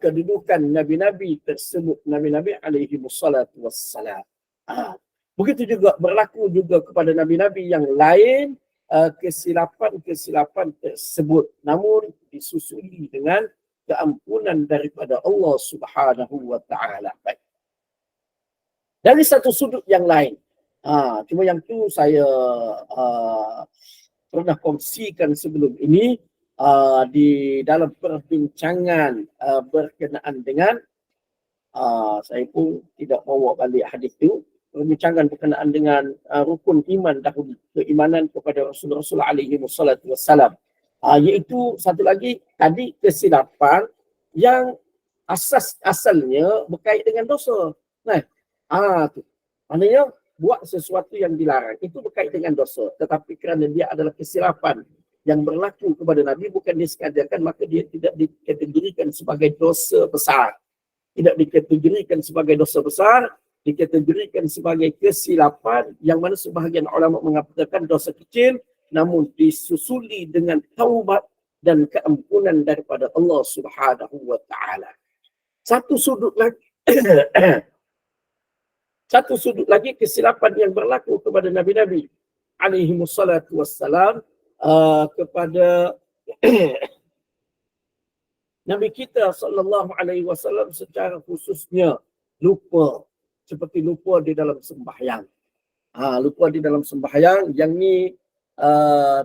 kedudukan nabi-nabi tersebut, nabi-nabi alaihi wassalatu wassalam. Begitu juga berlaku juga kepada nabi-nabi yang lain, kesilapan-kesilapan tersebut namun disusuli dengan keampunan daripada Allah Subhanahu wa Ta'ala. Baik. Dari satu sudut yang lain, cuma yang tu saya pernah kongsikan sebelum ini di dalam perbincangan berkenaan dengan saya pun tidak bawa balik hadis itu, perbincangan berkenaan dengan rukun iman dahulu, keimanan kepada Rasul alaihi wassalatu wassalam. Iaitu satu lagi tadi kesilapan yang asalnya berkait dengan dosa. Tu. Maknanya buat sesuatu yang dilarang itu berkait dengan dosa, tetapi kerana dia adalah kesilapan yang berlaku kepada Nabi, bukan disengajakan, maka dia tidak dikategorikan sebagai dosa besar. Tidak dikategorikan sebagai dosa besar, dikategorikan sebagai kesilapan yang mana sebahagian ulama mengatakan dosa kecil namun disusuli dengan taubat dan keampunan daripada Allah Subhanahu wa Ta'ala. Satu sudut lagi kesilapan yang berlaku kepada nabi-nabi alaihi wassalatu wassalam, kepada Nabi kita sallallahu alaihi wasallam secara khususnya lupa, seperti lupa di dalam sembahyang. Lupa di dalam sembahyang yang ni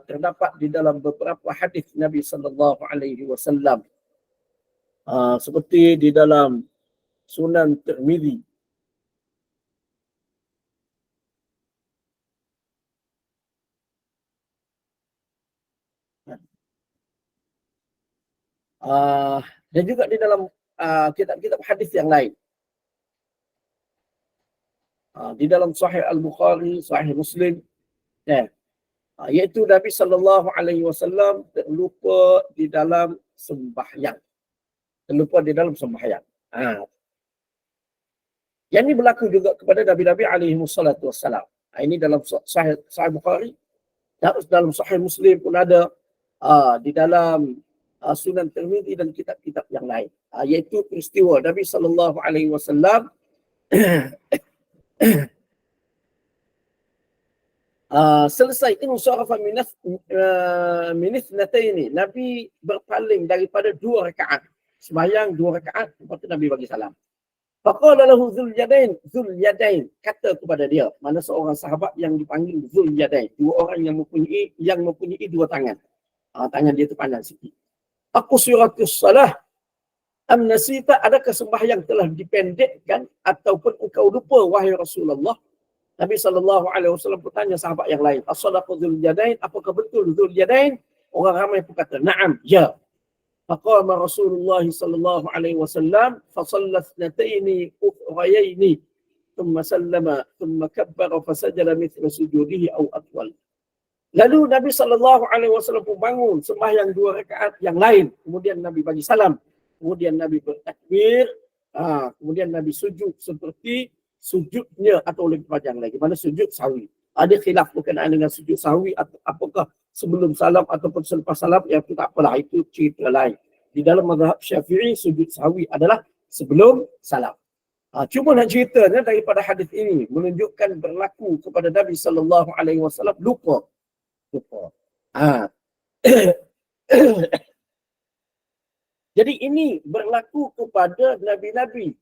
terdapat di dalam beberapa hadis Nabi sallallahu alaihi wasallam. Seperti di dalam Sunan Tirmizi. Dan juga di dalam kitab-kitab hadis yang lain. Di dalam Sahih Al-Bukhari, Sahih Muslim, iaitu Nabi sallallahu alaihi wasallam terlupa di dalam sembahyang. Yang ini berlaku juga kepada nabi-nabi alaihi wassalatu wassalam. Ini dalam Sahih Bukhari, dalam Sahih Muslim pun ada, di dalam Sunan Tirmizi dan kitab-kitab yang lain, iaitu peristiwa Nabi sallallahu alaihi wasallam selesai insarafa min ithnataini, Nabi berpaling daripada 2 rakaat, sembahyang 2 rakaat, lepas tu Nabi bagi salam. Faqala lahu Dzul Yadain, kata kepada dia, mana seorang sahabat yang dipanggil Dzul Yadain, 2 orang yang mempunyai 2 tangan. Tangan dia tu panjang sikit. Aqsiratus salah am nasita, adakah sembahyang telah dipendekkan ataupun engkau lupa wahai Rasulullah? Nabi SAW bertanya sahabat yang lain, as-sadaqu Dzul Yadain, apakah betul Dzul Yadain? Orang ramai pun kata, na'am, ya. Faqama Rasulullah SAW fasalla ithnataini ukhrayaini thumma sallama thumma kabbara fasajada mithla sujudihi aw atwal. Lalu Nabi SAW pun bangun sembahyang 2 rakaat yang lain. Kemudian Nabi bagi salam. Kemudian Nabi bertakbir. Kemudian Nabi sujud seperti sujudnya atau lebih panjang lagi. Mana sujud sahwi. Ada khilaf berkenaan dengan sujud sahwi, apakah sebelum salam ataupun selepas salam. Yang tak apalah, itu cerita lain. Di dalam mazhab Syafi'i, sujud sahwi adalah sebelum salam. Cuma nak ceritanya daripada hadis ini menunjukkan berlaku kepada Nabi SAW lupa. Jadi ini berlaku kepada nabi-nabi,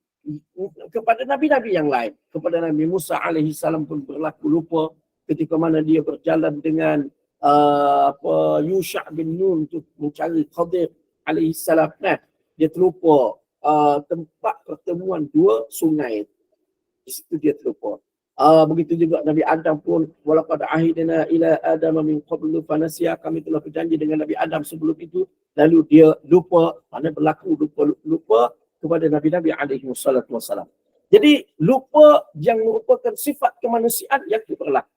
kepada nabi-nabi yang lain. Kepada Nabi Musa alaihi salam pun berlaku lupa. ketika mana dia berjalan dengan Yusha' bin Nun untuk mencari Khadir alaihi salam. Nah, dia terlupa tempat pertemuan dua sungai. Di situ dia terlupa. Begitu juga Nabi Adam pun, walaqad ahidna ila Adam min qablu fanasiya, kami telah berjanji dengan Nabi Adam sebelum itu, lalu dia lupa, mana berlaku lupa kepada Nabi-Nabi alaihi wassalatu wassalam. Jadi lupa yang merupakan sifat kemanusiaan yang itu berlaku.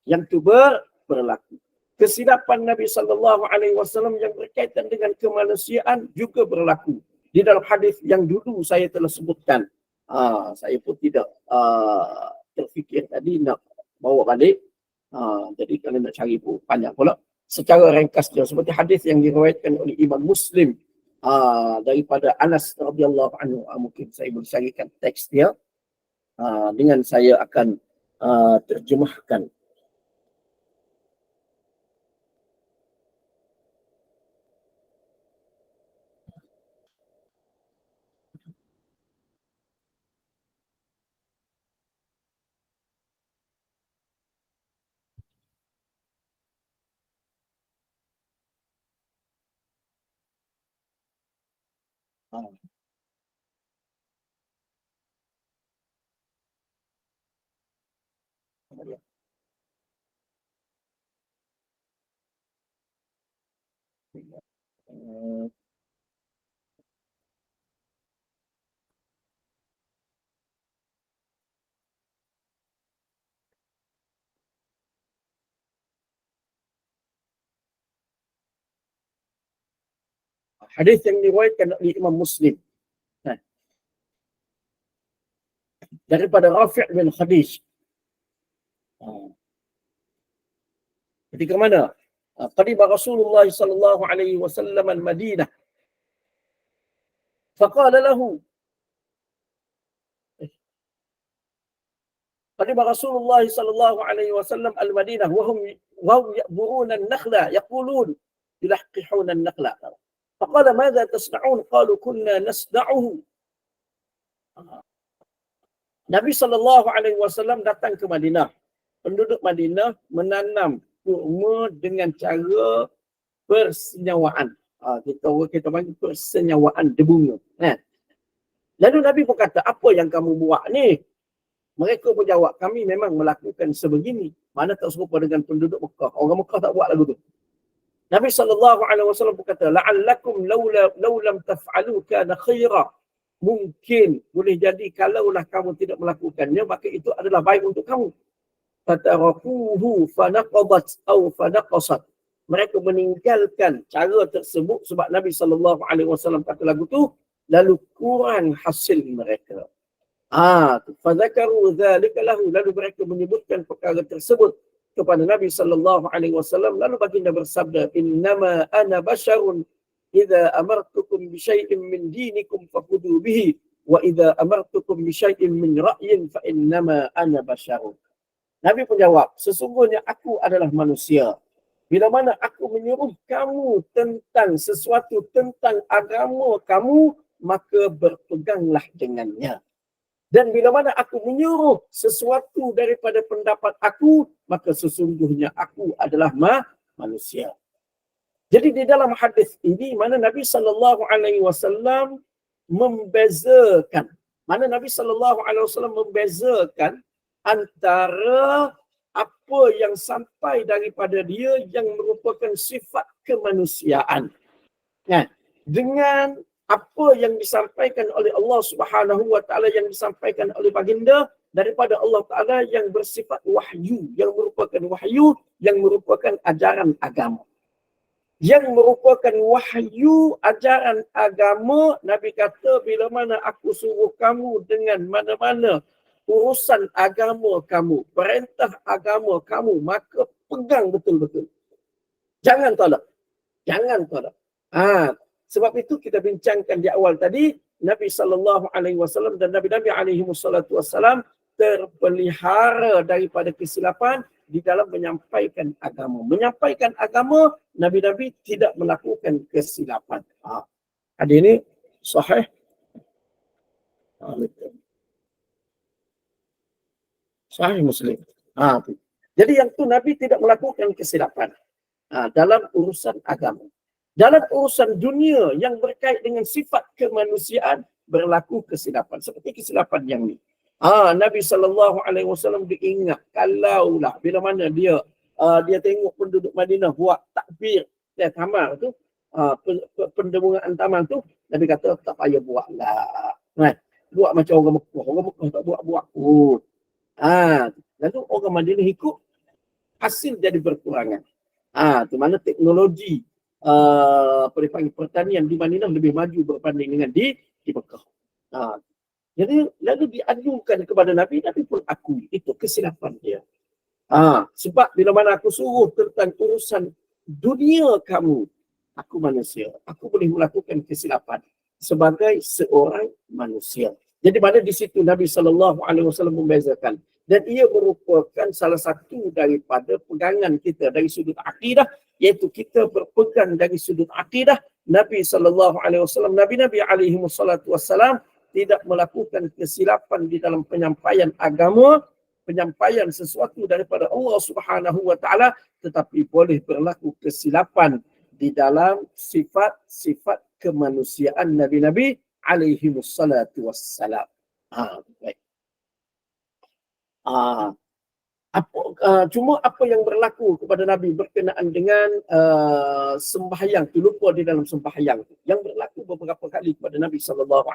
Yang itu berlaku. Kesilapan Nabi SAW yang berkaitan dengan kemanusiaan juga berlaku. Di dalam hadis yang dulu saya telah sebutkan. Saya pun tidak terfikir tadi nak bawa balik. Jadi kalau nak cari pun panjang pula. Secara ringkas dia seperti hadis yang diriwayatkan oleh Imam Muslim daripada Anas radhiyallahu anhu. Mungkin saya boleh carikan teks dia dengan saya akan terjemahkan. Hadis yang diriwayatkan oleh Imam Muslim daripada Rafi' bin Khadij. Ketika mana? Qadiba Rasulullah sallallahu alaihi wasallam al-Madinah. Faqala lahu Qadiba Rasulullah sallallahu alaihi wasallam al-Madinah wa hum ya'buruna an-nakhla yaqulun yulahqihuna an-nakhla. Faqala madza tasna'un? Qalu kunna nasda'uhu. Nabi SAW datang ke Madinah. Penduduk Madinah menanam kurma dengan cara persenyawaan. Kita panggil persenyawaan debunga. Lalu Nabi berkata, apa yang kamu buat ni? Mereka menjawab, kami memang melakukan sebegini. Mana tak serupa dengan penduduk Mekah. Orang Mekah tak buat lagu tu. Nabi SAW berkata, la'allakum law lam taf'alu kana khaira. Mungkin boleh jadi kalaulah kamu tidak melakukannya, maka itu adalah baik untuk kamu. Fatarakuhu fanaqadat atau fanaqasat. Mereka meninggalkan cara tersebut sebab Nabi SAW kata lagu tu, lalu kurang hasil mereka. Fadzakaru dzalika lahu, lalu mereka menyebutkan perkara tersebut kepada Nabi SAW. Lalu baginda bersabda, innama ana basyarun idza amartukum bi syai'in min dinikum faqudu bihi wa idza amartukum bi syai'in min ra'yin fa innama ana basyarun. Nabi pun jawab, sesungguhnya aku adalah manusia. Bila mana aku menyuruh kamu tentang sesuatu tentang agama kamu, maka berpeganglah dengannya. Dan bila mana aku menyuruh sesuatu daripada pendapat aku, maka sesungguhnya aku adalah manusia. Jadi di dalam hadis ini mana Nabi SAW membezakan, antara apa yang sampai daripada dia yang merupakan sifat kemanusiaan, dengan apa yang disampaikan oleh Allah Subhanahu wa taala, yang disampaikan oleh baginda daripada Allah Taala yang bersifat wahyu, yang merupakan ajaran agama. Yang merupakan wahyu ajaran agama, Nabi kata, bila mana aku suruh kamu dengan mana-mana urusan agama kamu, perintah agama kamu, maka pegang betul-betul. Jangan tolak. Sebab itu kita bincangkan di awal tadi, Nabi SAW dan Nabi-Nabi SAW terpelihara daripada kesilapan di dalam menyampaikan agama. Menyampaikan agama, Nabi-Nabi tidak melakukan kesilapan. Hadis ini sahih. Sahih Muslim. Jadi yang tu Nabi tidak melakukan kesilapan dalam urusan agama. Dalam urusan dunia yang berkait dengan sifat kemanusiaan berlaku kesilapan. Seperti kesilapan yang ni. Nabi SAW diingat kalaulah bila mana dia tengok penduduk Madinah buat takbir taman tu, pendemungan taman tu, Nabi kata tak payah buat lah. Buat macam orang Mekah tak buat pun. Lalu orang Madinah ikut, hasil jadi berkurangan. Di mana teknologi pertanian di Madinah lebih maju berbanding dengan di Mekah. Jadi lalu diadukan kepada Nabi, Nabi pun akui itu kesilapan dia. Sebab bila mana aku suruh tentang urusan dunia kamu, aku manusia, aku boleh melakukan kesilapan sebagai seorang manusia. Jadi mana di situ Nabi SAW membezakan. Dan ia merupakan salah satu daripada pegangan kita dari sudut akidah, iaitu kita berpegang dari sudut akidah Nabi SAW, Nabi-Nabi SAW tidak melakukan kesilapan di dalam penyampaian agama, penyampaian sesuatu daripada Allah Subhanahu wa taala, tetapi boleh berlaku kesilapan di dalam sifat-sifat kemanusiaan Nabi-Nabi alaihimussalatu-wassalam. Baik. Cuma apa yang berlaku kepada Nabi berkenaan dengan sembahyang tu, lupa di dalam sembahyang tu, yang berlaku beberapa kali kepada Nabi SAW.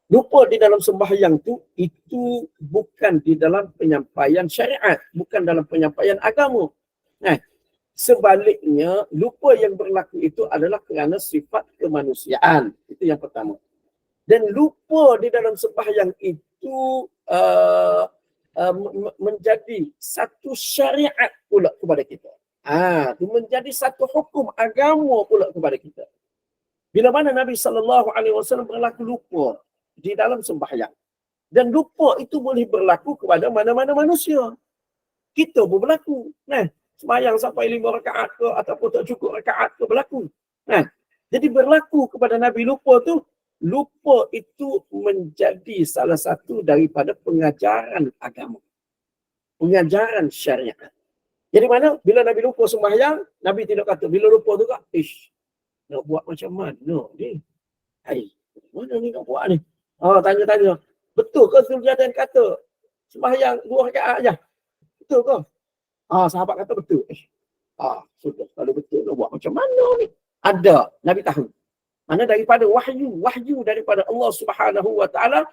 Lupa di dalam sembahyang tu, itu bukan di dalam penyampaian syariat, bukan dalam penyampaian agama. Sebaliknya, lupa yang berlaku itu adalah kerana sifat kemanusiaan. Itu yang pertama. Dan lupa di dalam sembahyang itu menjadi satu syariat pula kepada kita. Itu menjadi satu hukum agama pula kepada kita. Bila mana Nabi SAW berlaku lupa di dalam sembahyang. Dan lupa itu boleh berlaku kepada mana-mana manusia. Kita pun berlaku. Sembahyang sampai 5 rakaat ke ataupun tak cukup rakaat ke berlaku. Jadi berlaku kepada Nabi lupa tu, lupa itu menjadi salah satu daripada pengajaran agama. Pengajaran syariat. Jadi mana bila Nabi lupa sembahyang, Nabi tidak kata bila lupa tu nak buat macam mana ni? Mana ni nak buat ni? Tanya-tanya. Betul ke Zulkarnain kata sembahyang 2 rakaat aja? Betul ke? Sahabat kata betul. Sudah kalau betul nak buat macam mana ni? Ada, Nabi tahu. Mana daripada wahyu daripada Allah Subhanahu wa taala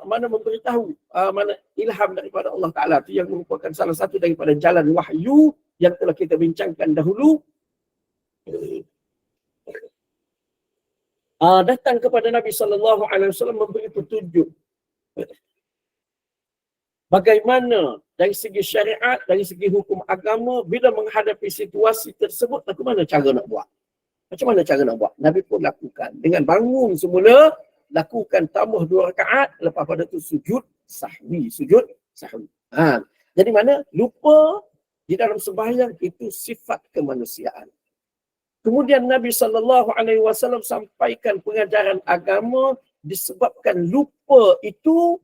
mana memberitahu, mana ilham daripada Allah Taala, itu yang merupakan salah satu daripada jalan wahyu yang telah kita bincangkan dahulu. Datang kepada Nabi SAW memberi petunjuk bagaimana dari segi syariat, dari segi hukum agama, bila menghadapi situasi tersebut, macam mana cara nak buat. Macam mana cara nak buat? Nabi pun lakukan. Dengan bangun semula, lakukan tambah 2 rakaat, lepas pada tu sujud sahwi. Jadi mana? Lupa di dalam sembahyang itu sifat kemanusiaan. Kemudian Nabi SAW sampaikan pengajaran agama disebabkan lupa itu,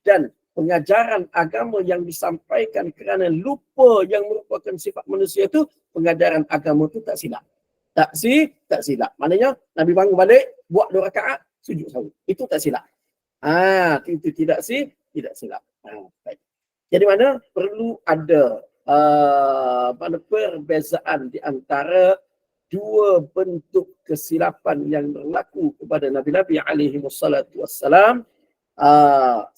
dan pengajaran agama yang disampaikan kerana lupa yang merupakan sifat manusia itu, pengajaran agama itu tak silap. Tak silap. Maknanya Nabi bangun balik, buat 2 rakaat, sujud sahwi. Itu tak silap. Itu tidak silap. Baik. Jadi mana perlu ada perbezaan di antara 2 bentuk kesilapan yang berlaku kepada Nabi-Nabi alaihimussalatu-wassalam.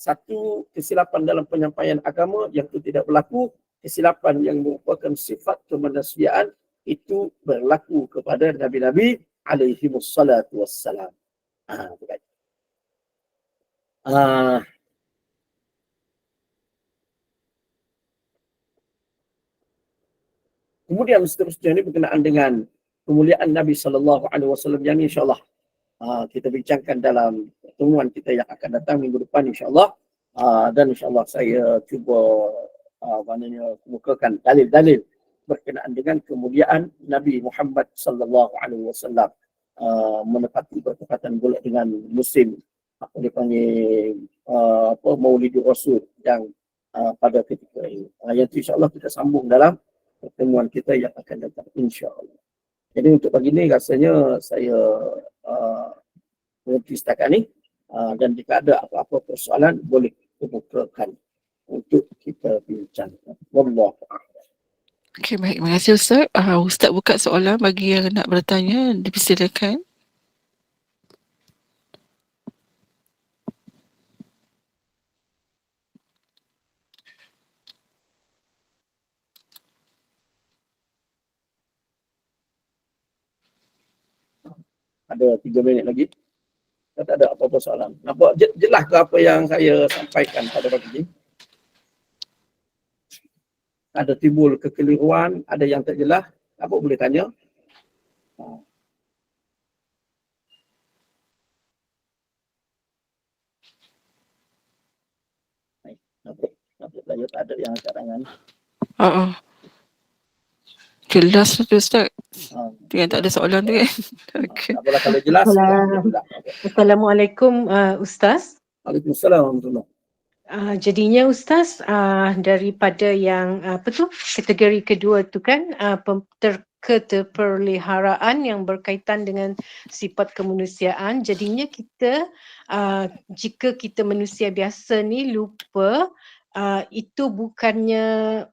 Satu, kesilapan dalam penyampaian agama, yang itu tidak berlaku. Kesilapan yang merupakan sifat kemanusiaan, itu berlaku kepada Nabi-Nabi alaihimussalatu-wassalam. Baik. Kemudian seterusnya ini berkenaan dengan kemuliaan Nabi SAW yang insyaAllah kita bincangkan dalam pertemuan kita yang akan datang minggu depan insyaAllah. Dan insyaAllah saya cuba kemukakan dalil-dalil berkenaan dengan kemuliaan Nabi Muhammad SAW, menepati bertepatan pula dengan musim apa dipanggil Maulidur Rasul yang pada ketika ini. Yang itu insya-Allah kita sambung dalam pertemuan kita yang akan datang insya-Allah. Jadi untuk pagi ini rasanya saya berhenti setakat ni, dan jika ada apa-apa persoalan boleh kemukakan untuk kita bincangkan. Wallahu a'lam. Okey, baik. Terima kasih Ustaz. Ustaz buka soalan bagi yang nak bertanya, dipersilakan. Ada 3 minit lagi. Tak ada apa-apa soalan. Nampak jelas ke apa yang saya sampaikan pada pagi ini? Ada timbul kekeliruan, ada yang tak jelas, apa boleh tanya? Nampak tanya tak ada yang angkat tangan. Jelas tu Ustaz. Ah, Yang tak ada soalan tu kan. Okey. tak apalah, kalau jelas. Assalamualaikum Ustaz. Waalaikumsalam warahmatullahi. Jadinya Ustaz, daripada yang kategori kedua tu kan, keterpeliharaan yang berkaitan dengan sifat kemanusiaan, jadinya kita jika kita manusia biasa ni lupa, itu bukannya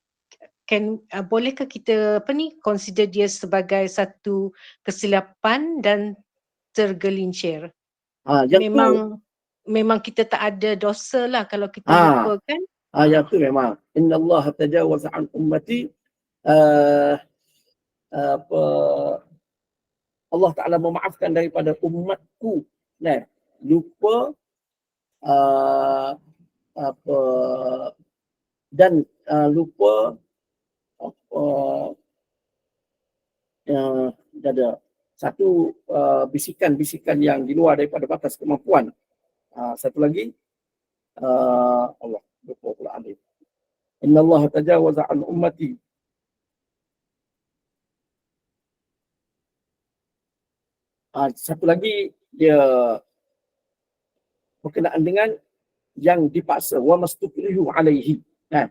bolehkah kita consider dia sebagai satu kesilapan dan tergelincir? Memang kita tak ada dosa lah kalau kita lupa kan? Yang tu memang. Inna Allah tajawaza an ummati. Allah Ta'ala memaafkan daripada umatku. Nah, lupa dan lupa ada satu bisikan-bisikan yang di luar daripada batas kemampuan. Satu lagi, Allah lupa pula alif. Inna Allah tajawaza an ummati. Satu lagi dia berkenaan dengan yang dipaksa, wa mastukrihu alaihi. Ya.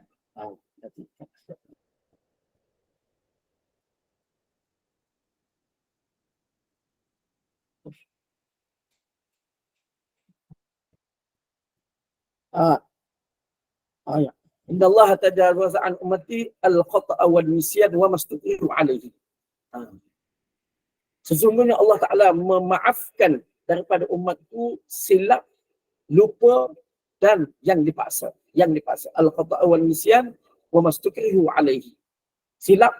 Inna Allah tajawaza an ummati al-khata'a wal nisyan wa mastukrihu alaihi. Sesungguhnya Allah Ta'ala memaafkan daripada umatku silap, lupa dan yang dipaksa. Yang dipaksa. Al-khata'a wal nisyan wa mastukrihu alaihi. Silap,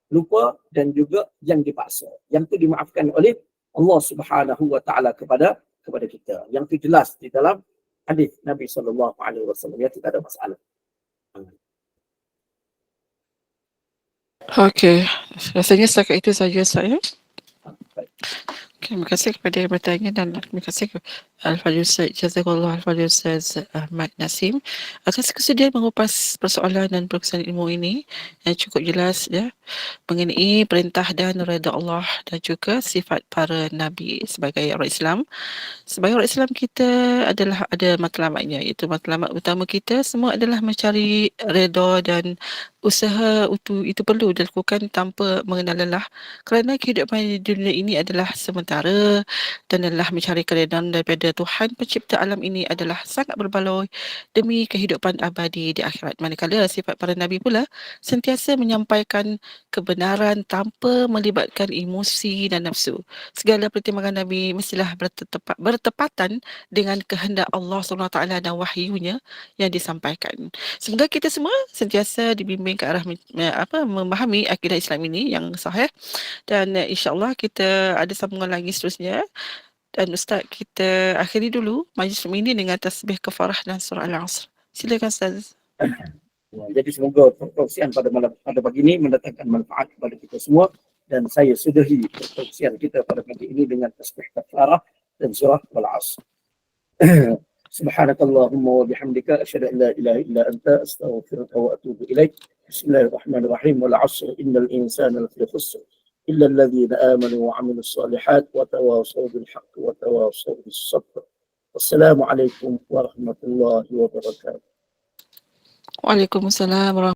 lupa dan juga yang dipaksa. Yang itu dimaafkan oleh Allah Subhanahu wa Ta'ala kepada kita. Yang itu jelas di dalam hadis Nabi SAW. Yang tidak ada masalah. Okey. Rasanya setakat itu saja saya. Terima kasih kepada yang bertanya dan terima kasih Al-Fadhil Ustaz Jazakallah Al-Fadhil Ustaz Ahmad Nasim atas kesediaan mengupas persoalan dan perkongsian ilmu ini yang cukup jelas ya mengenai perintah dan redha Allah dan juga sifat para nabi. Sebagai orang Islam, kita adalah ada matlamatnya, iaitu matlamat utama kita semua adalah mencari redha dan usaha itu perlu dilakukan tanpa mengenal lelah kerana kehidupan di dunia ini adalah sementara dan adalah mencari keredaan daripada Tuhan pencipta alam ini adalah sangat berbaloi demi kehidupan abadi di akhirat. Manakala sifat para nabi pula sentiasa menyampaikan kebenaran tanpa melibatkan emosi dan nafsu. Segala pertimbangan nabi mestilah bertepatan dengan kehendak Allah SWT dan wahyunya yang disampaikan. Semoga kita semua sentiasa dibimbing ke arah memahami akidah Islam ini yang sahih dan insya-Allah kita ada sambungan lagi seterusnya. Dan Ustaz, kita akhiri dulu majlis ini dengan tasbih kafarah dan surah Al-Asr. Silakan Ustaz. Jadi semoga perkongsian pada pagi ini mendatangkan manfaat kepada kita semua dan saya sudahi perkongsian kita pada pagi ini dengan tasbih kafarah dan surah Al-Asr. Subhanakallahumma wa bihamdika asyhadu an la ilaha illa anta astaghfiruka wa atubu ilaik. Bismillahirrahmanirrahim. Wal 'asr innal insana lafi khusr illa alladhina amanu wa 'amilus solihat wa tawassaw bil haqqi wa tawassaw bis sabr. Wassalamu alaikum warahmatullahi wabarakatuh. Waalaikumsalam warahmatullahi